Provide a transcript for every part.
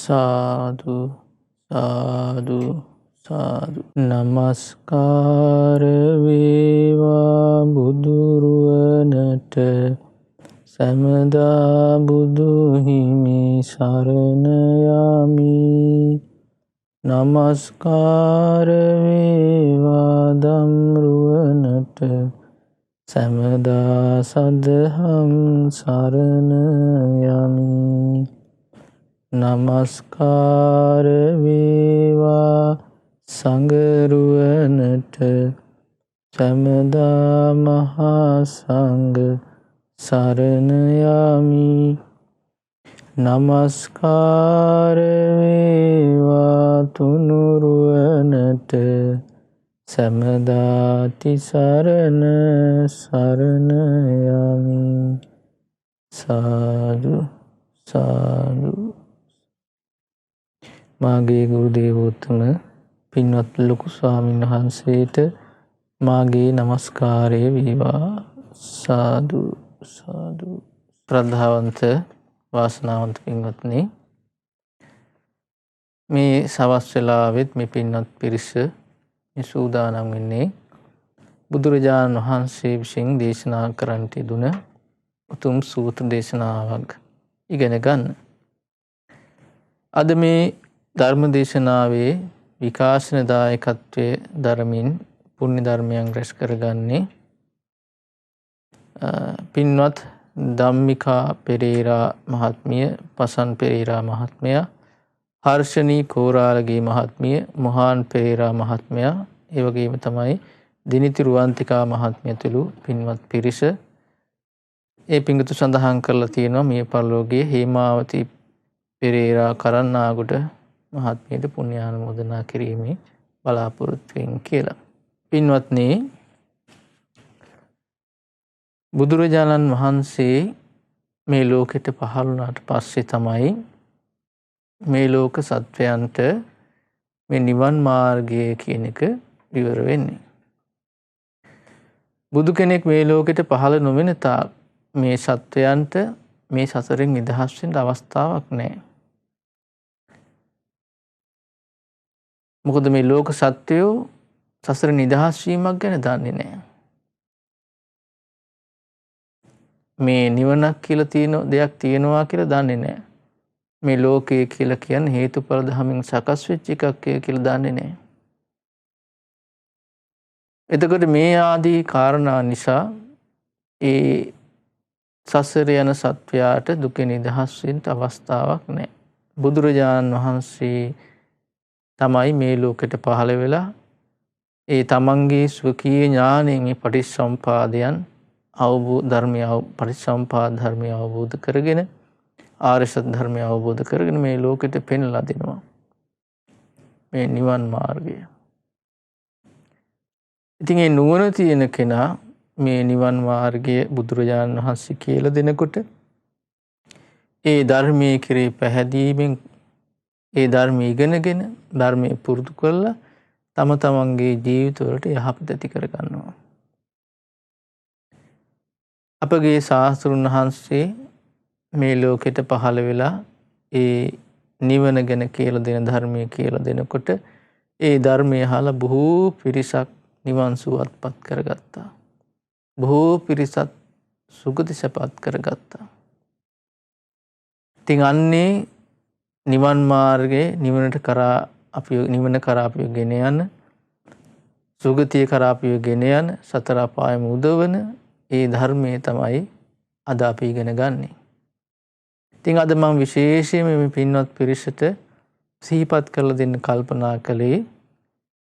සාදු සාදු සාදු. නමස්කාර වේවා බුදුරුවනට සැමදා බුදු හිමි සරණ යමි. නමස්කාර වේවා ධම්රුවනට සැමදා සදහම් සරණ යමි. නමස්කාර වේවා සංඝරුවනට සැමදා මහා සංඝ සරණ යමි. නමස්කාර වේවා තුනුරුවනට සැමදා තිසරණ සරණ යමි. සාදු සාදු. මාගේ ගුරු දේවෝත්තම පින්වත් ලොකු ස්වාමීන් වහන්සේට මාගේ නමස්කාරය වේවා. සාදු සාදු. ශ්‍රද්ධාවන්ත වාසනාවන්ත පින්වත්නි, මේ සවස් වෙලාවෙත් මේ පින්වත් පිරිස මේ සූදානම් වෙන්නේ බුදුරජාණන් වහන්සේ විසින් දේශනා කරන්නට යෙදුන උතුම් සූත්‍ර දේශනාවක් ඉගෙන ගන්න. අද මේ ධර්ම දේශනාවේ විකාශන දායකත්වයේ දරමින් පුණ්‍ය ධර්මයන් රැස් කරගන්නේ පින්වත් ධම්මිකා පෙරේරා මහත්මිය, පසන් පෙරේරා මහත්මයා, හර්ෂණී කෝරාලගේ මහත්මිය, මොහාන් පෙරේරා මහත්මයා, ඒ වගේම තමයි දිනිති රුවන්තිකා මහත්මිය ඇතුළු පින්වත් පිරිස. ඒ පිංගුතු සඳහන් කරලා තියෙනවා මිය පරලෝකයේ හේමාවති පෙරේරා කරන්නාගොඩ මහත්මියට පුණ්‍යානුමෝදනා කිරීමේ බලාපොරොත්තුවෙන් කියලා. පින්වත්නි, බුදුරජාණන් වහන්සේ මේ ලෝකෙට පහළ වුණාට පස්සේ තමයි මේ ලෝක සත්වයන්ට මේ නිවන් මාර්ගය කියන එක විවර වෙන්නේ. බුදු කෙනෙක් මේ ලෝකෙට පහළ නොවන තාක් මේ සත්වයන්ට මේ සසරෙන් නිදහස් වෙන්න අවස්ථාවක් නැහැ. මොකද මේ ලෝක සත්වයෝ සසර නිදහස් වීමක් ගැන දන්නේ නැහැ. මේ නිවනක් කියලා තියෙන දෙයක් තියෙනවා කියලා දන්නේ නැහැ. මේ ලෝකය කියලා කියන්නේ හේතුඵල ධමයෙන් සකස් වෙච්ච එකක් කියලා දන්නේ නැහැ. එතකොට මේ ආදී කාරණා නිසා ඒ සසර යන සත්වයාට දුක නිදහස් වෙන්න අවස්ථාවක් නැහැ. බුදුරජාණන් වහන්සේ තමයි මේ ලෝකෙට පහළ වෙලා ඒ තමන්ගේ ස්වකීය ඥාණයෙන් මේ පටිච්චසමුපාදයන් පටිච්චසමුපාද ධර්මය අවබෝධ කරගෙන ආර්ය සත්‍ය ධර්මය අවබෝධ කරගෙන මේ ලෝකෙට පෙන්ලා දෙනවා මේ නිවන් මාර්ගය. ඉතින් ඒ නුවණ තියෙන කෙනා මේ නිවන් මාර්ගය බුදුරජාණන් වහන්සේ කියලා දෙනකොට ඒ ධර්මයේ කෙරේ පැහැදීමෙන් ඒ ධර්මය ඉගෙනගෙන ධර්මයේ පුරුදු කරලා තම තමන්ගේ ජීවිතවලට යහපත ඇති කර ගන්නවා. අපගේ ශාස්ත්‍රඥ වහන්සේ මේ ලෝකෙට පහළ වෙලා ඒ නිවන ගැන කියලා දෙන ධර්මයේ කියලා දෙනකොට ඒ ධර්මය අහලා බොහෝ පිරිසක් නිවන් සුවපත් කරගත්තා. බොහෝ පිරිසක් සුගති සපත් කරගත්තා. ඉතින් අන්නේ නිවන් මාර්ගයේ නිවන කරා අපිව ගෙන යන, සුගතිය කරා අපිව ගෙන යන, සතර අපායම උදවන ඒ ධර්මයේ තමයි අද අපි ඉගෙන ගන්නෙ. ඉතින් අද මම විශේෂයෙන්ම මේ පින්වත් පිරිසට සිහිපත් කරලා දෙන්න කල්පනා කළේ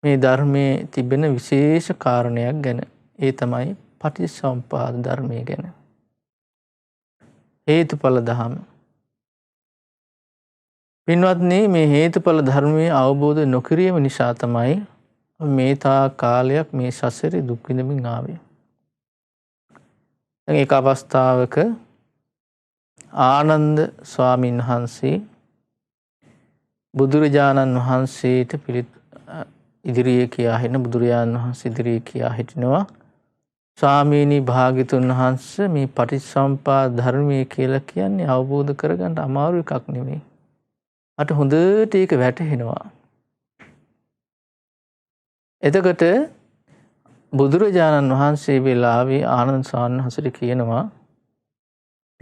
මේ ධර්මයේ තිබෙන විශේෂ කාරණයක් ගැන. ඒ තමයි පටිච්චසමුපාද ධර්මය ගැන. හේතුඵල ධම. පින්වත්නි, මේ හේතුඵල ධර්මයේ අවබෝධ නොකිරීම නිසා තමයි මේ තා කාලයක් මේ සසරේ දුක් විඳමින් ආවේ. දැන් ඒක අවස්ථාවක ආනන්ද ස්වාමීන් වහන්සේ බුදුරජාණන් වහන්සේට ඉදිරියේ කියා හිටින බුදුරජාණන් වහන්සේ ඉදිරියේ කියා හිටිනවා, ස්වාමීනි භාග්‍යතුන් වහන්සේ මේ පටිච්චසමුපාද ධර්මයේ කියලා කියන්නේ අවබෝධ කරගන්න අමාරු එකක් නෙමෙයි. මට හොඳට ඒක වැටහෙනවා. එතකොට බුදුරජාණන් වහන්සේ වෙලාවේ ආනන්ද සාන්නහසට කියනවා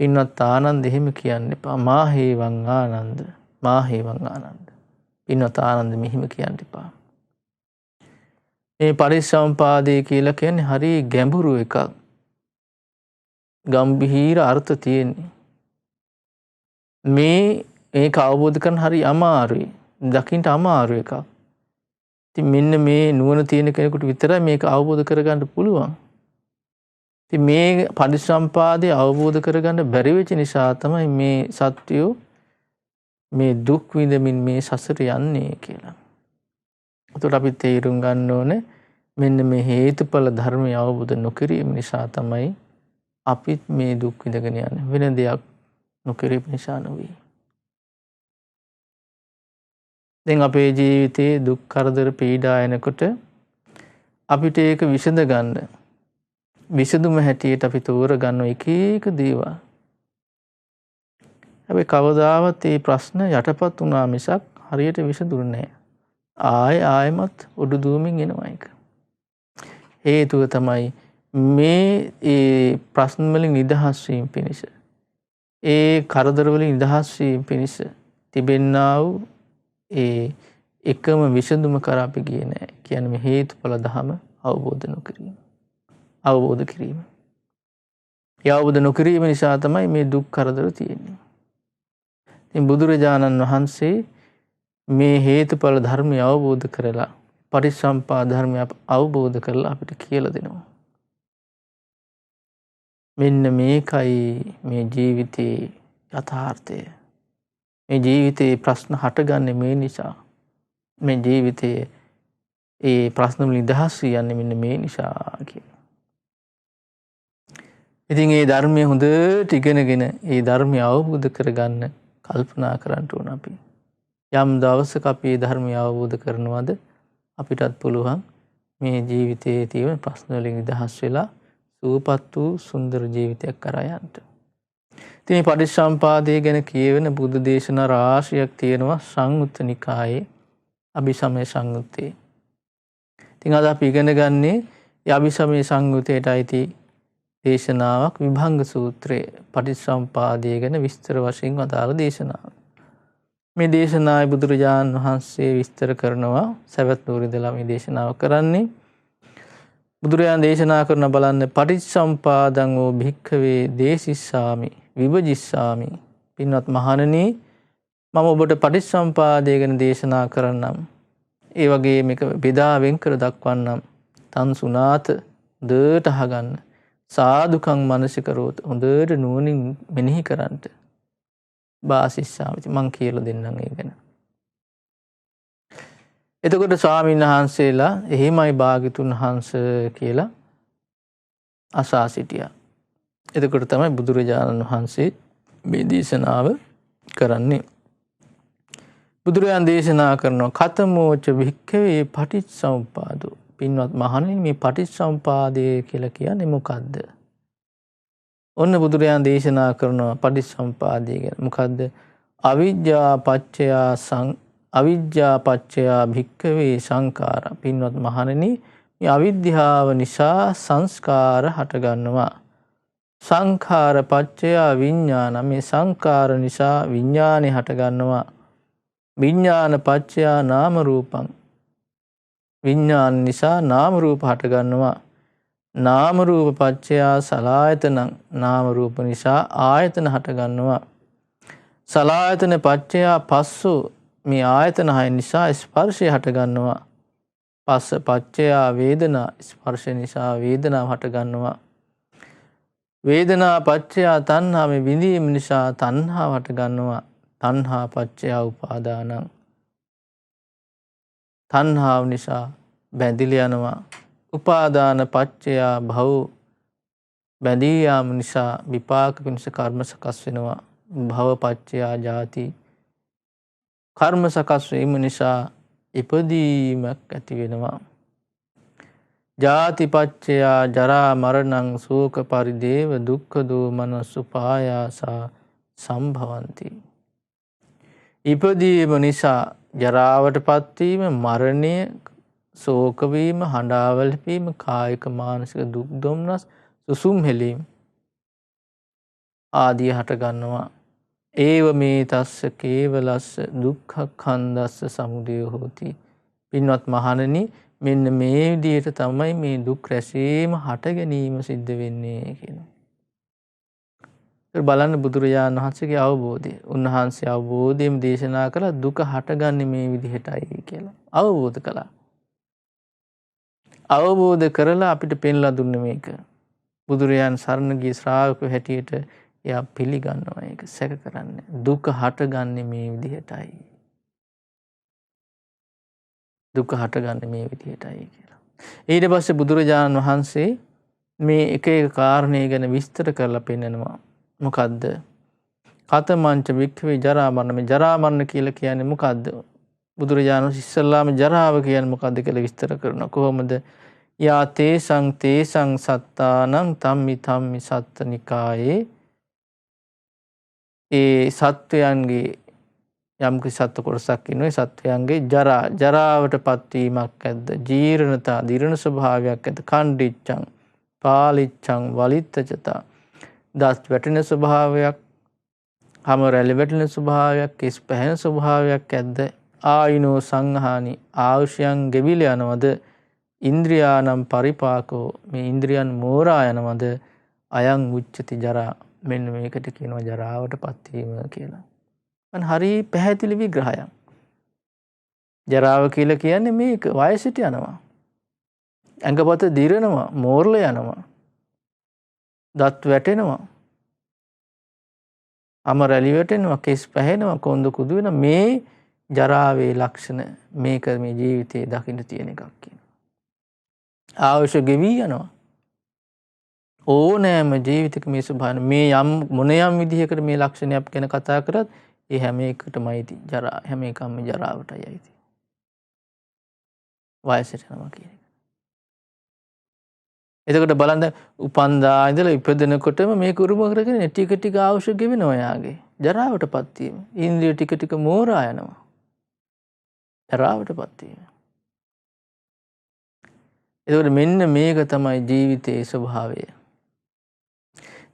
පින්වත් ආනන්ද එහෙම කියන්න එපා. මා හේවං ආනන්ද. මා හේවං ආනන්ද. පින්වත් ආනන්ද මෙහෙම කියන්න එපා. මේ පටිච්චසමුපාදය කියලා කියන්නේ හරි ගැඹුරු එකක්. ගම්භීර අර්ථ තියෙන්නේ. මේක අවබෝධ කරගන්න හරි අමාරුයි. දකින්න අමාරු එකක්. ඉතින් මෙන්න මේ නුවණ තියෙන කෙනෙකුට විතරයි මේක අවබෝධ කරගන්න පුළුවන්. ඉතින් මේ පටිච්චසමුපාදය අවබෝධ කරගන්න බැරි වෙච්ච නිසා තමයි මේ සත්‍යය මේ දුක් විඳමින් මේ සසර යන්නේ කියලා. එතකොට අපි තේරුම් ගන්න ඕනේ මෙන්න මේ හේතුඵල ධර්මය අවබෝධ නොකිරීම නිසා තමයි අපිත් මේ දුක් විඳගෙන යන්නේ. වෙන දෙයක් නොකිරීම නිසා නෙවෙයි. දැන් අපේ ජීවිතේ දුක් කරදර පීඩා එනකොට අපිට ඒක විසඳ ගන්න විසඳුම හැටියට අපි තෝරගන්න එක එක දේවල්. හැබැයි කවදාවත් මේ ප්‍රශ්න යටපත් වුණා මිසක් හරියට විසඳුන්නේ නැහැ. ආයෙමත් උඩු දුවමින් එනවා ඒක. හේතුව තමයි මේ ප්‍රශ්න වලින් නිදහස් වීම පිණිස ඒ කරදර වලින් නිදහස් වීම පිණිස තිබෙන්නා වූ එකම විසඳුම කරා අපි ගියේ නැහැ. කියන්නේ මේ හේතුඵල ධම අවබෝධ නොකිරීම. අවබෝධ කිරීම. ඒ අවබෝධ නොකිරීම නිසා තමයි මේ දුක් කරදර තියෙන්නේ. ඉතින් බුදුරජාණන් වහන්සේ මේ හේතුඵල ධර්මය අවබෝධ කරලා පටිච්චසමුප්පාද ධර්මය අවබෝධ කරලා අපිට කියලා දෙනවා. මෙන්න මේකයි මේ ජීවිතේ යථාර්ථය. මේ ජීවිතේ ප්‍රශ්න හටගන්නේ මේ නිසා. මේ ජීවිතයේ ඒ ප්‍රශ්න වලින් නිදහස් යන්නේ මෙන්න මේ නිසා කියලා. ඉතින් මේ ධර්මයේ හොඳට ඉගෙනගෙන මේ ධර්මය අවබෝධ කරගන්න කල්පනා කරන්න ඕන අපි. යම් දවසක අපි මේ ධර්මය අවබෝධ කරනවද අපිටත් පුළුවන් මේ ජීවිතයේ තියෙන ප්‍රශ්න වලින් නිදහස් වෙලා සූපත් වූ සුන්දර ජීවිතයක් කරා යන්න. ඉතින් මේ පටිච්චසමුපාදය ගැන කියවෙන බුදු දේශනා රාශියක් තියෙනවා සංයුත්ත නිකායේ අභිසමය සංයුත්තේ. ඉතින් අද අපි ඉගෙන ගන්නේ මේ අභිසමය සංයුත්තේට අයිති දේශනාවක් විභංග සූත්‍රයේ පටිච්චසමුපාදය ගැන විස්තර වශයෙන් අදාළ දේශනාවක්. මේ දේශනාවේ බුදුරජාණන් වහන්සේ විස්තර කරනවා සවැත් නුවර ඉඳලා මේ දේශනාව කරන්නේ. බුදුරජාණන් දේශනා කරන බලන්න පටිච්චසමුපාදං වූ භික්ඛවේ දේසිස්සාමි විභජිස්සාමි. පින්වත් මහණෙනි මම ඔබට පටිච්චසමුපාදය ගැන දේශනා කරන්නම්. ඒ වගේ මේක බෙදා වෙන් කර දක්වන්නම්. තන් සුනාත හොඳට අහගන්න. සාදුකං මනසිකරෝත හොඳට නුවණින් මෙනෙහි කරන්නට. බාසිස්සාමි මං කියලා දෙන්නම් ඒ ගැන. එතකොට ස්වාමීන් වහන්සේලා එහෙමයි භාග්‍යතුන් වහන්සේ කියලා අසා සිටියා. එතකොට තමයි බුදුරජාණන් වහන්සේ මේ දේශනාව කරන්නේ. බුදුරජාණන් දේශනා කරනවා කතමෝච භික්ඛවේ පටිච්චසමුපාදෝ. පින්වත් මහණෙනි මේ පටිච්චසමුපාදය කියලා කියන්නේ මොකද්ද? ඔන්න බුදුරජාණන් දේශනා කරනවා පටිච්චසමුපාදය ගැන. මොකද්ද? අවිජ්ජා පච්චයා භික්ඛවේ සංඛාරා. පින්වත් මහණෙනි මේ අවිද්‍යාව නිසා සංස්කාර හටගන්නවා. සංඛාර පච්චයා විඥාන. මේ සංඛාර නිසා විඥානෙ හටගන්නවා. විඥාන පච්චයා නාම රූපං. විඥාන නිසා නාම රූප හටගන්නවා. නාම රූප පච්චයා සලආයතනං. නාම රූප නිසා ආයතන හටගන්නවා. සලආයතන පච්චයා පස්සෝ. මේ ආයතන හය නිසා ස්පර්ශය හටගන්නවා. පස්ස පච්චයා වේදනා. ස්පර්ශ නිසා වේදනාව හටගන්නවා. වේදනා පච්චයා තණ්හා. මේ විඳීම නිසා තණ්හාව හටගන්නවා. තණ්හා පච්චයා උපාදානං. තණ්හාව නිසා බැඳිලා යනවා. උපාදාන පච්චයා භව. බැඳී යාම නිසා විපාක පිණිස කර්ම සකස් වෙනවා. භව පච්චයා ජාති. කර්ම සකස් වීම නිසා ඉපදීමක් ඇති වෙනවා. ජාති පච්චයා ජරා මරණං ශෝක පරිදේව දුක්ඛ දෝමනස් උපායාසා සම්භවಂತಿ. ඉපදීම නිසා ජරාවට පත්වීම, මරණය, ශෝක වීම, හඬාවල් වීම, කායික මානසික දුක් දුම්නස්, සුසුම් හෙලීම් ආදී හට ගන්නවා. ඒව මේ තස්ස කේවලස්ස දුක්ඛක්ඛන්දස්ස සමුදය හෝති. පින්වත් මහණෙනි, මෙන්න මේ විදිහට තමයි මේ දුක් රැසීම හට ගැනීම සිද්ධ වෙන්නේ කියනවා. බලන්න බුදුරජාණන් වහන්සේගේ අවබෝධය. උන්වහන්සේ අවබෝධයෙන් දේශනා කළා දුක හටගන්නේ මේ විදිහටයි කියලා. අවබෝධ කළා. අවබෝධ කරලා අපිට පෙන්ලා දුන්න මේක. බුදුරජාණන් සරණ ගිය ශ්‍රාවකයෝ හැටියට එයා පිළිගන්නවා ඒක. සැක කරන්නේ. දුක හටගන්නේ මේ විදිහටයි. දුක හටගන්නේ මේ විදිහටයි කියලා. ඊට පස්සේ බුදුරජාණන් වහන්සේ මේ එක එක කාරණේ ගැන විස්තර කරලා පෙන්නනවා. මොකද්ද? කතමංච වික්ඛවේ ජරා මරණ. මේ ජරා මරණ කියලා කියන්නේ මොකද්ද? බුදුරජාණන් වහන්සේ ඉස්සල්ලාම ජරාව කියන්නේ මොකද්ද කියලා විස්තර කරනවා. කොහොමද? යා තේසං සත්තානං තම්මි තම්මි සත්තනිකායේ. ඒ සත්වයන්ගේ යම් කිසි සත්ව කොටසක් ඉන්නවා. ඒ සත්වයන්ගේ ජරාවට පත්වීමක් ඇද්ද? ජීර්ණතා, දිරණ ස්වභාවයක් ඇද්ද? කණ්ඩිච්ඡං, පාලිච්ඡං, වලිත්තචතා, දස් වැටෙන ස්වභාවයක්, හම රැලි වැටෙන ස්වභාවයක්, කෙස් පැහැෙන ස්වභාවයක් ඇද්ද? ආයුනෝ සංහානි, ආයුෂයන් ගෙවිල යනවද? ඉන්ද්‍රියානම් පරිපාකෝ, මේ ඉන්ද්‍රියන් මෝරා යනවද? අයං උච්චති ජරා. මෙන්න මේකට කියනවා ජරාවට පත්වීම කියලා. හරි පැහැදිලි විග්‍රහයක්. ජරාව කියලා කියන්නේ මේක වයසට යනවා. ඇඟපත දිරනවා, මෝරලා යනවා. දත් වැටෙනවා. අම රැලි වැටෙනවා, කෙස් පැහෙනවා, කොන්ද කුදු වෙනවා. මේ ජරාවේ ලක්ෂණ මේක මේ ජීවිතේ දකින්න තියෙන එකක් කියනවා. ආයුෂ ගෙවි යනවා. ඕනෑම ජීවිතයක මේ ස්වභාවය මේ යම් මොන යම් විදිහකට මේ ලක්ෂණයක් ගැන කතා කරත් ඒ හැම එකටමයි ජරා, හැම එකම ජරාවටයි ඇති. වයසට යනවා කියන එක. එතකොට බලන්න උපන්දා ඉඳලා ඉපදෙනකොටම මේක උරුම කරගෙන ටික ටික ආයුෂ ගෙවෙනවා යාගේ. ජරාවටපත් වීම. ඉන්ද්‍රිය ටික ටික මෝරා යනවා. ජරාවටපත් වීම. එතකොට මෙන්න මේක තමයි ජීවිතයේ ස්වභාවය.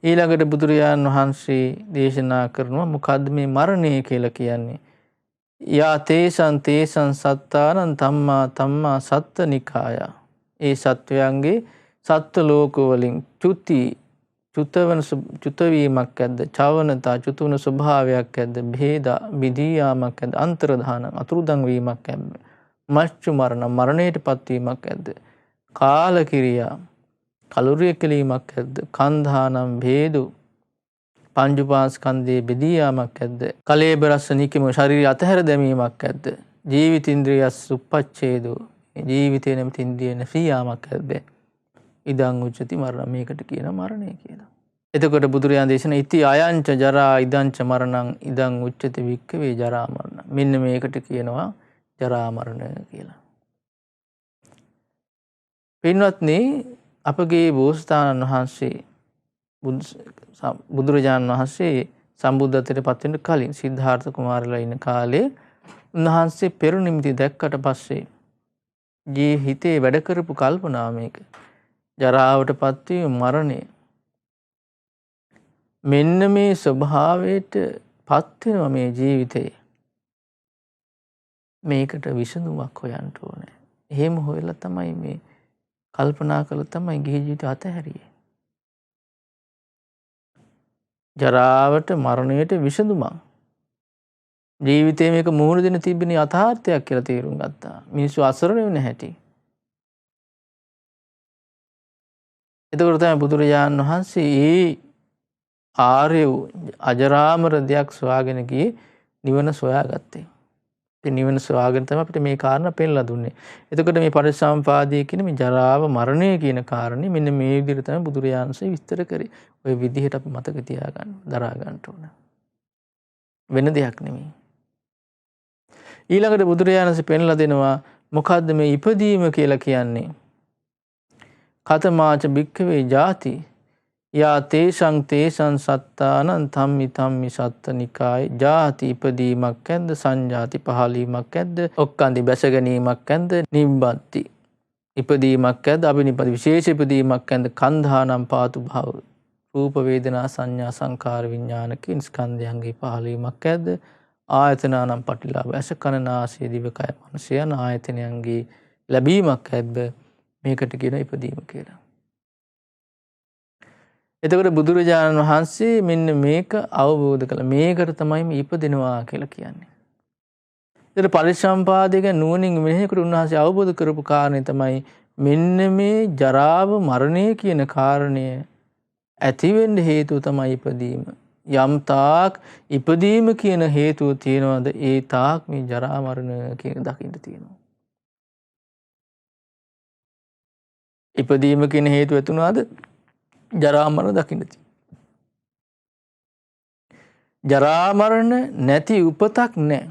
ඊළඟට බුදුරජාණන් වහන්සේ දේශනා කරනවා මොකද්ද මේ මරණය කියලා කියන්නේ? යා තේසං සත්තානං තම්මා තම්මා සත්තනිකාය. ඒ සත්වයන්ගේ සත්ත්ව ලෝක වලින් චුත වීමක් ඇද්ද? චවනතා චුත වන ස්වභාවයක් ඇද්ද? භේද විදී යාමක් ඇද්ද? අන්තරදාන අතුරුදන් වීමක් ඇද්ද? මච්චු මරණ මරණයටපත් වීමක් ඇද්ද? කාල කිරියා කලුරිය කෙලීමක් ඇද්ද? කන්ධානම් භේදු පංචුපාස්කන්ධයේ බෙදී යාමක් ඇද්ද? කලේබරස්ස නිකිම ශරීරය අතහැර දැමීමක් ඇද්ද? ජීවිතින්ද්‍රියස් උපච්ඡේදෝ ජීවිතේ නැමැති ඉන්ද්‍රිය නැසී යාමක් ඇද්ද? ඉදං උච්චති මරණ. මේකට කියන මරණය කියලා. එතකොට බුදුරජාණන් දේශනා ඉති අයංච ජරා ඉදංච මරණං ඉදං උච්චති වික්ඛවේ ජරා මරණ. මෙන්න මේකට කියනවා ජරා මරණ කියලා. පින්වත්නි, අපගේ බෝසතාණන් වහන්සේ බුදුරජාණන් වහන්සේ සම්බුද්ධත්වයට පත් වෙන්න කලින් සිද්ධාර්ථ කුමාරලා ඉන්න කාලේ උන්වහන්සේ පෙර නිමිති දැක්කට පස්සේ හිතේ වැඩ කරපු කල්පනා මේක ජරාවට පත්වීම, මරණය, මෙන්න මේ ස්වභාවයට පත් වෙනවා මේ ජීවිතේ. මේකට විසඳුමක් හොයන්න ඕනේ. එහෙම හොයලා තමයි මේ කල්පනා කළා තමයි ගිහි ජීවිතය අතහැරියේ. ජරාවට මරණයට විසඳුමක්. ජීවිතේ මේක මුහුණ දෙන තිබෙන යථාර්ථයක් කියලා තේරුම් ගත්තා. මිනිස්සු අසරණ වෙන හැටි. එතකොට තමයි බුදුරජාණන් වහන්සේ ඒ ආර්ය අජරාමර දෙයක් සොයාගෙන ගියේ නිවන සොයාගත්තේ. ඉතින් නිවන සොයාගෙන තමයි අපිට මේ කාරණා පෙන්ලා දුන්නේ. එතකොට මේ පරිසම්පාදයේ කියන මේ ජරාව මරණය කියන කාරණේ මෙන්න මේ විදිහට තමයි බුදුරජාණන් වහන්සේ විස්තර කරේ. ওই විදිහට අපි මතක තියාගන්න, දරා ගන්න ඕන. වෙන දෙයක් නෙමෙයි. ඊළඟට බුදුරජාණන් වහන්සේ පෙන්ලා දෙනවා මොකද්ද මේ ඉපදීම කියලා කියන්නේ? කතමාච භික්ඛවේ ජාති. යා තේසං සත්තානං ධම්මි ධම්මි සත්තනිකාය ජාති ඉපදීමක් ඇද්ද සංජාති පහලීමක් ඇද්ද ඔක්කන්ති බැස ගැනීමක් ඇද්ද නිබ්බත්ති ඉපදීමක් ඇද්ද අබිනිපති විශේෂ ඉපදීමක් ඇද්ද කන්ධානම් පාතු භව රූප වේදනා සංඥා සංකාර විඥාන කියන ස්කන්ධයන්ගේ පහලීමක් ඇද්ද ආයතනානම් පටිලාභ ඇස කන නාසය දිවකය මනස යන ආයතනයන්ගේ ලැබීමක් ඇද්ද මේකට කියන ඉපදීම කියලා. එතකොට බුදුරජාණන් වහන්සේ මෙන්න මේක අවබෝධ කළා. මේකට තමයි මේ ඉපදෙනවා කියලා කියන්නේ. ඒතර පරිසම්පාදයක නුවණින් මෙහෙකට උන්වහන්සේ අවබෝධ කරපු කාරණේ තමයි මෙන්න මේ ජරාව මරණය කියන කාරණය ඇති වෙන්න හේතුව තමයි ඉපදීම. යම් තාක් ඉපදීම කියන හේතුව තියෙනවද ඒ තාක් මේ ජරා මරණ කියන දකින්න තියෙනවා. ඉපදීම කියන හේතුව ඇතුණාද ජරා මරණ දකින්න තියෙනවා. ජරා මරණ නැති උපතක් නැහැ.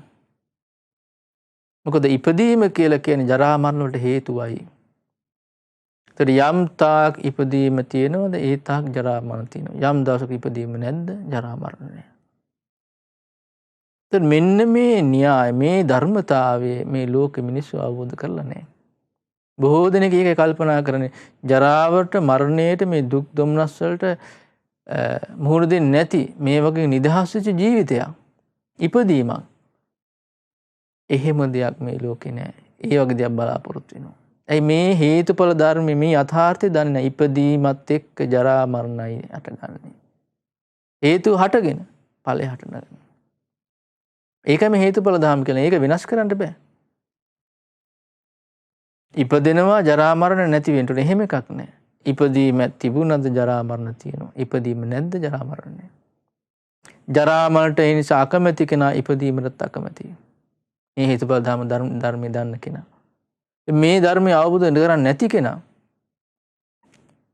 මොකද ඉපදීම කියලා කියන්නේ ජරා මරණ වලට හේතුවයි. ඒතර යම් තාක් ඉපදීම තියෙනවද ඒ තාක් ජරා මරණ තියෙනවා. යම් දවසක ඉපදීම නැද්ද ජරා මරණ නැහැ. ඒතර මෙන්න මේ න්‍යාය මේ ධර්මතාවය මේ ලෝකෙ මිනිස්සු අවබෝධ කරලා නැහැ. බොහෝ දෙනෙක් ඒක කල්පනා කරන්නේ ජරාවට මරණයට මේ දුක් දුම්නස් වලට මුහුණ දෙන්නේ නැති මේ වගේ නිදහස් වෙච්ච ජීවිතයක් ඉපදීමක්. එහෙම දෙයක් මේ ලෝකේ නැහැ. ඒ වගේ දෙයක් බලාපොරොත්තු වෙනවා. ඇයි මේ හේතුඵල ධර්මයේ මේ යථාර්ථය දන්නේ නැහැ. ඉපදීමත් එක්ක ජරා මරණයි හටගන්නේ. හේතු හටගෙන ඵලය හටගන්නේ. ඒකයි මේ හේතුඵල ධර්ම කියන්නේ. ඒක වෙනස් කරන්න බෑ. ඉපදෙනවා ජරා මරණ නැති වෙන්න ඕනේ. එහෙම එකක් නැහැ. ඉපදීම තිබුණද ජරා මරණ තියෙනවා. ඉපදීම නැද්ද ජරා මරණ නැහැ. ජරා මරණට ඒ නිසා අකමැති කෙනා ඉපදීමට අකමැතියි. මේ හේතුඵල ධර්මයේ දන්න කෙනා. මේ ධර්මය අවබෝධ කරගන්න නැති කෙනා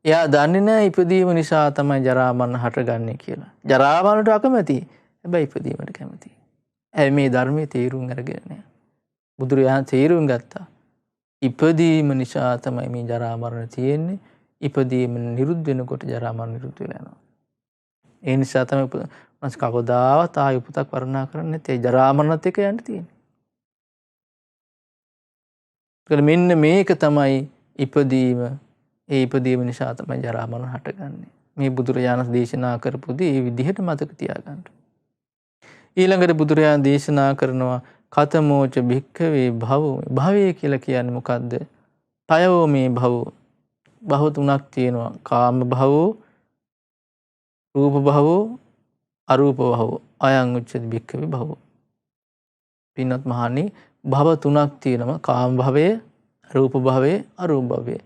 එයා දන්නේ නැහැ ඉපදීම නිසා තමයි ජරා මරණ හටගන්නේ කියලා. ජරා මරණට අකමැතියි. හැබැයි ඉපදීමට කැමතියි. ඇයි මේ ධර්මයේ තේරුම් අරගෙන නැහැ. බුදුරජාණන් තේරුම් ගත්තා. ඉපදීම නිසා තමයි මේ ජරා මරණ තියෙන්නේ. ඉපදීම නිරුද්ධ වෙනකොට ජරා මරණ නිරුද්ධ වෙලා යනවා. ඒ නිසා තමයි මනස කවදාවත් ආය උපතක් වර්ණනා කරන්නේ නැති. ඒ ජරා මරණත් එක්ක යන්න තියෙන්නේ. මෙන්න මේක තමයි ඉපදීම. ඒ ඉපදීම නිසා තමයි ජරා මරණ හටගන්නේ. මේ බුදුරජාණන් දේශනා කරපු දේ මේ විදිහට මතක තියාගන්න. ඊළඟට බුදුරජාණන් දේශනා කරනවා කතමෝච භික්ඛවේ භවෝ. භවය කියලා කියන්නේ මොකද්ද? පයෝ මේ භවෝ. භව තුනක් තියෙනවා. කාම භවෝ, රූප භවෝ, අරූප භවෝ. අයං උච්චති භික්ඛවේ භවෝ. පින්වත් මහණනි භව තුනක් තියෙනවා. කාම භවය, රූප භවය, අරූප භවය.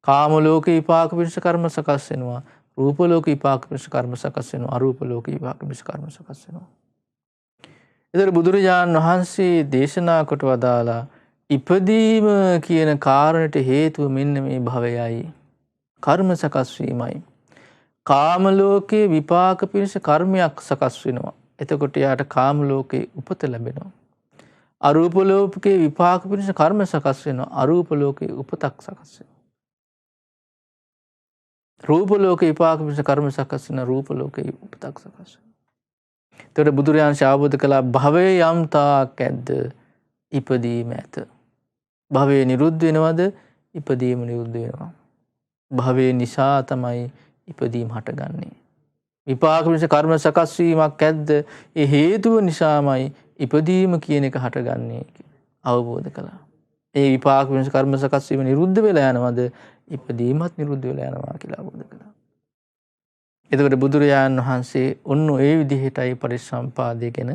කාම ලෝකේ විපාක පිණිස කර්ම සකස් වෙනවා. රූප ලෝකේ විපාක පිණිස කර්ම සකස් වෙනවා. අරූප ලෝකේ විපාක පිණිස කර්ම සකස් වෙනවා. ඒතර බුදුරජාණන් වහන්සේ දේශනා කොට වදාලා ඉපදීම කියන කාරණයට හේතුව මෙන්න මේ භවයයි. කර්ම සකස් වීමයි. කාම ලෝකේ විපාක පිණිස කර්මයක් සකස් වෙනවා. එතකොට යාට කාම ලෝකේ උපත ලැබෙනවා. අරූප ලෝකේ විපාක පිණිස කර්ම සකස් වෙනවා. අරූප ලෝකේ උපතක් සකස් වෙනවා. රූප ලෝකේ විපාක පිණිස කර්ම සකස් වෙනවා. රූප ලෝකේ උපතක් සකස් වෙනවා. එතකොට බුදුරජාණන් අවබෝධ කළා භවයේ යම් තාක් ඇද්ද ඉපදීම ඇත. භවය නිරුද්ධ වෙනවද? ඉපදීම නිරුද්ධ වෙනවා. භවය නිසා තමයි ඉපදීම හටගන්නේ. විපාක පිණිස කර්ම සකස් වීමක් ඇද්ද? ඒ හේතුව නිසාමයි ඉපදීම කියන එක හටගන්නේ අවබෝධ කළා. ඒ විපාක පිණිස කර්ම සකස් වීම නිරුද්ධ වෙලා යනවද? ඉපදීමත් නිරුද්ධ වෙලා යනවා කියලා අවබෝධ කළා. එතකොට බුදුරජාණන් වහන්සේ ඔන්න ඒ විදිහටයි පරිසම්පාදය ගැන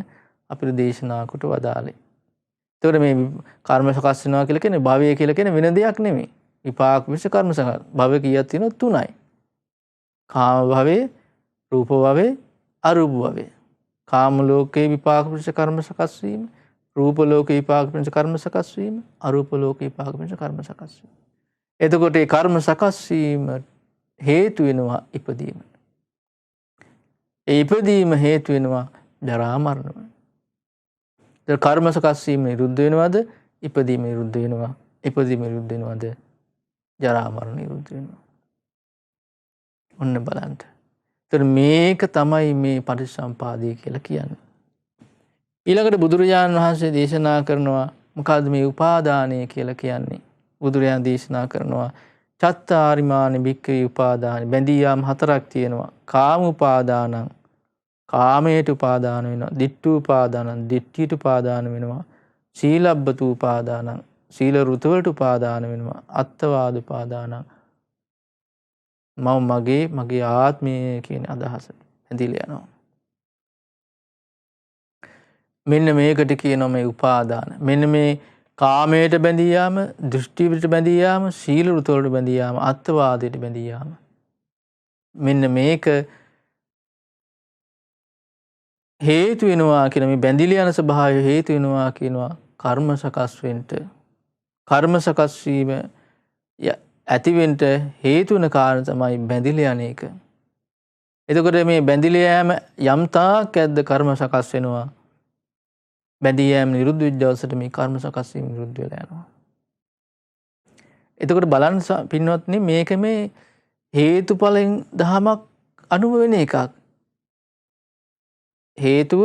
අපිට දේශනා කොට වදාළේ. එතකොට මේ කර්ම සකස් වෙනවා කියලා කියන්නේ භවය කියලා කියන්නේ වෙන දෙයක් නෙමෙයි. විපාක පිණිස කර්ම සකස්. භව කීයක් තියෙනවද? 3යි. කාම භවේ, රූප භවේ, අරූප භවේ. කාම ලෝකේ විපාක පිණිස කර්ම සකස් වීම, රූප ලෝකේ විපාක පිණිස කර්ම සකස් වීම, අරූප ලෝකේ විපාක පිණිස කර්ම සකස් වීම. එතකොට ඒ කර්ම සකස් වීම හේතු වෙනවා ඉපදීම. ඒ ඉපදීම හේතු වෙනවා ජරා මරණ. ඒ කර්ම සකස් වීම නිරුද්ධ වෙනවද? ඉපදීම නිරුද්ධ වෙනවා. ඉපදීම නිරුද්ධ වෙනවද? ජරා මරණ නිරුද්ධ වෙනවා. ඔන්න බලන්න. ඒතර මේක තමයි මේ පටිච්චසමුපාදය කියලා කියන්නේ. ඊළඟට බුදුරජාණන් වහන්සේ දේශනා කරනවා මොකද්ද මේ උපාදානය කියලා කියන්නේ? බුදුරජාණන් දේශනා කරනවා චත්තාරිමානි භික්ඛවේ උපාදානි බැඳී යාම 4ක් තියෙනවා. කාම උපාදානං කාමයට උපාදාන වෙනවා. ditthi උපාදානං ditthියට උපාදාන වෙනවා. සීලබ්බත උපාදානං සීල ඍතු වලට උපාදාන වෙනවා. අත්වාද උපාදානං මම මගේ ආත්මය කියන අදහස ඇඳිලා යනවා. මෙන්න මේකට කියනවා මේ උපාදාන. මෙන්න මේ කාමයට බැඳී යාම, දෘෂ්ටියට බැඳී යාම, සීල ඍතු වලට බැඳී යාම, අත්වාදයට බැඳී යාම. මෙන්න මේක හේතු වෙනවා කියන මේ බැඳිලා යන ස්වභාවය හේතු වෙනවා කියනවා කර්ම සකස් වෙන්න. කර්ම සකස් වීම ඇතිවෙන්න හේතු වෙන කාරණා තමයි බැඳිලා යන එක. එතකොට මේ බැඳිලා යෑම යම් තාක් ඇද්ද කර්ම සකස් වෙනවා. බැඳී යෑම නිරුද්ධ විද්‍යාවසට මේ කර්ම සකස් වීම නිරුද්ධ වෙලා යනවා. එතකොට බලන්න පින්වත්නි මේක මේ හේතුඵලෙන් දහමක් අනුව වෙන එකක්. හේතුව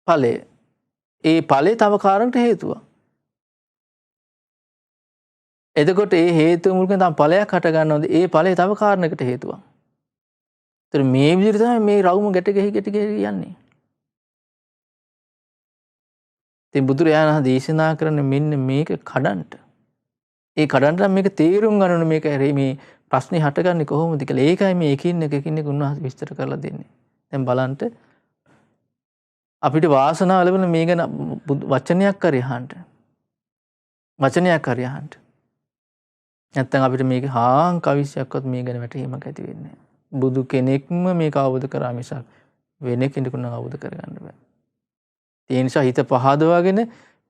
ඵලය. ඒ ඵලය තව කාරණකට හේතුවක්. එතකොට ඒ හේතුව මුලකින් තම ඵලයක් හට ගන්නවද ඒ ඵලය තව කාරණයකට හේතුවක්. ඒතර මේ විදිහට තමයි මේ රවුම ගැට ගැහි යන්නේ. ඉතින් බුදුරජාණන් දේශනා කරන්නේ මෙන්න මේක කඩන්ට. ඒ කඩන්ට නම් මේක තේරුම් ගන්න ඕනේ මේක මේ ප්‍රශ්නේ හටගන්නේ කොහොමද කියලා. ඒකයි මේ එකින් එක උන්වහන්සේ විස්තර කරලා දෙන්නේ. දැන් බලන්න අපිට වාසනාව ලැබෙන මේ ගැන වචනයක් හරි අහන්න. වචනයක් හරි අහන්න. නැත්තම් අපිට මේක හාන් කවිස්සයක්වත් මේ ගැන වැටහීමක් ඇති වෙන්නේ නැහැ. බුදු කෙනෙක්ම මේක අවබෝධ කරා මිසක් වෙන කෙනෙකුට නම් අවබෝධ කරගන්න බෑ. ඒ නිසා හිත පහදවාගෙන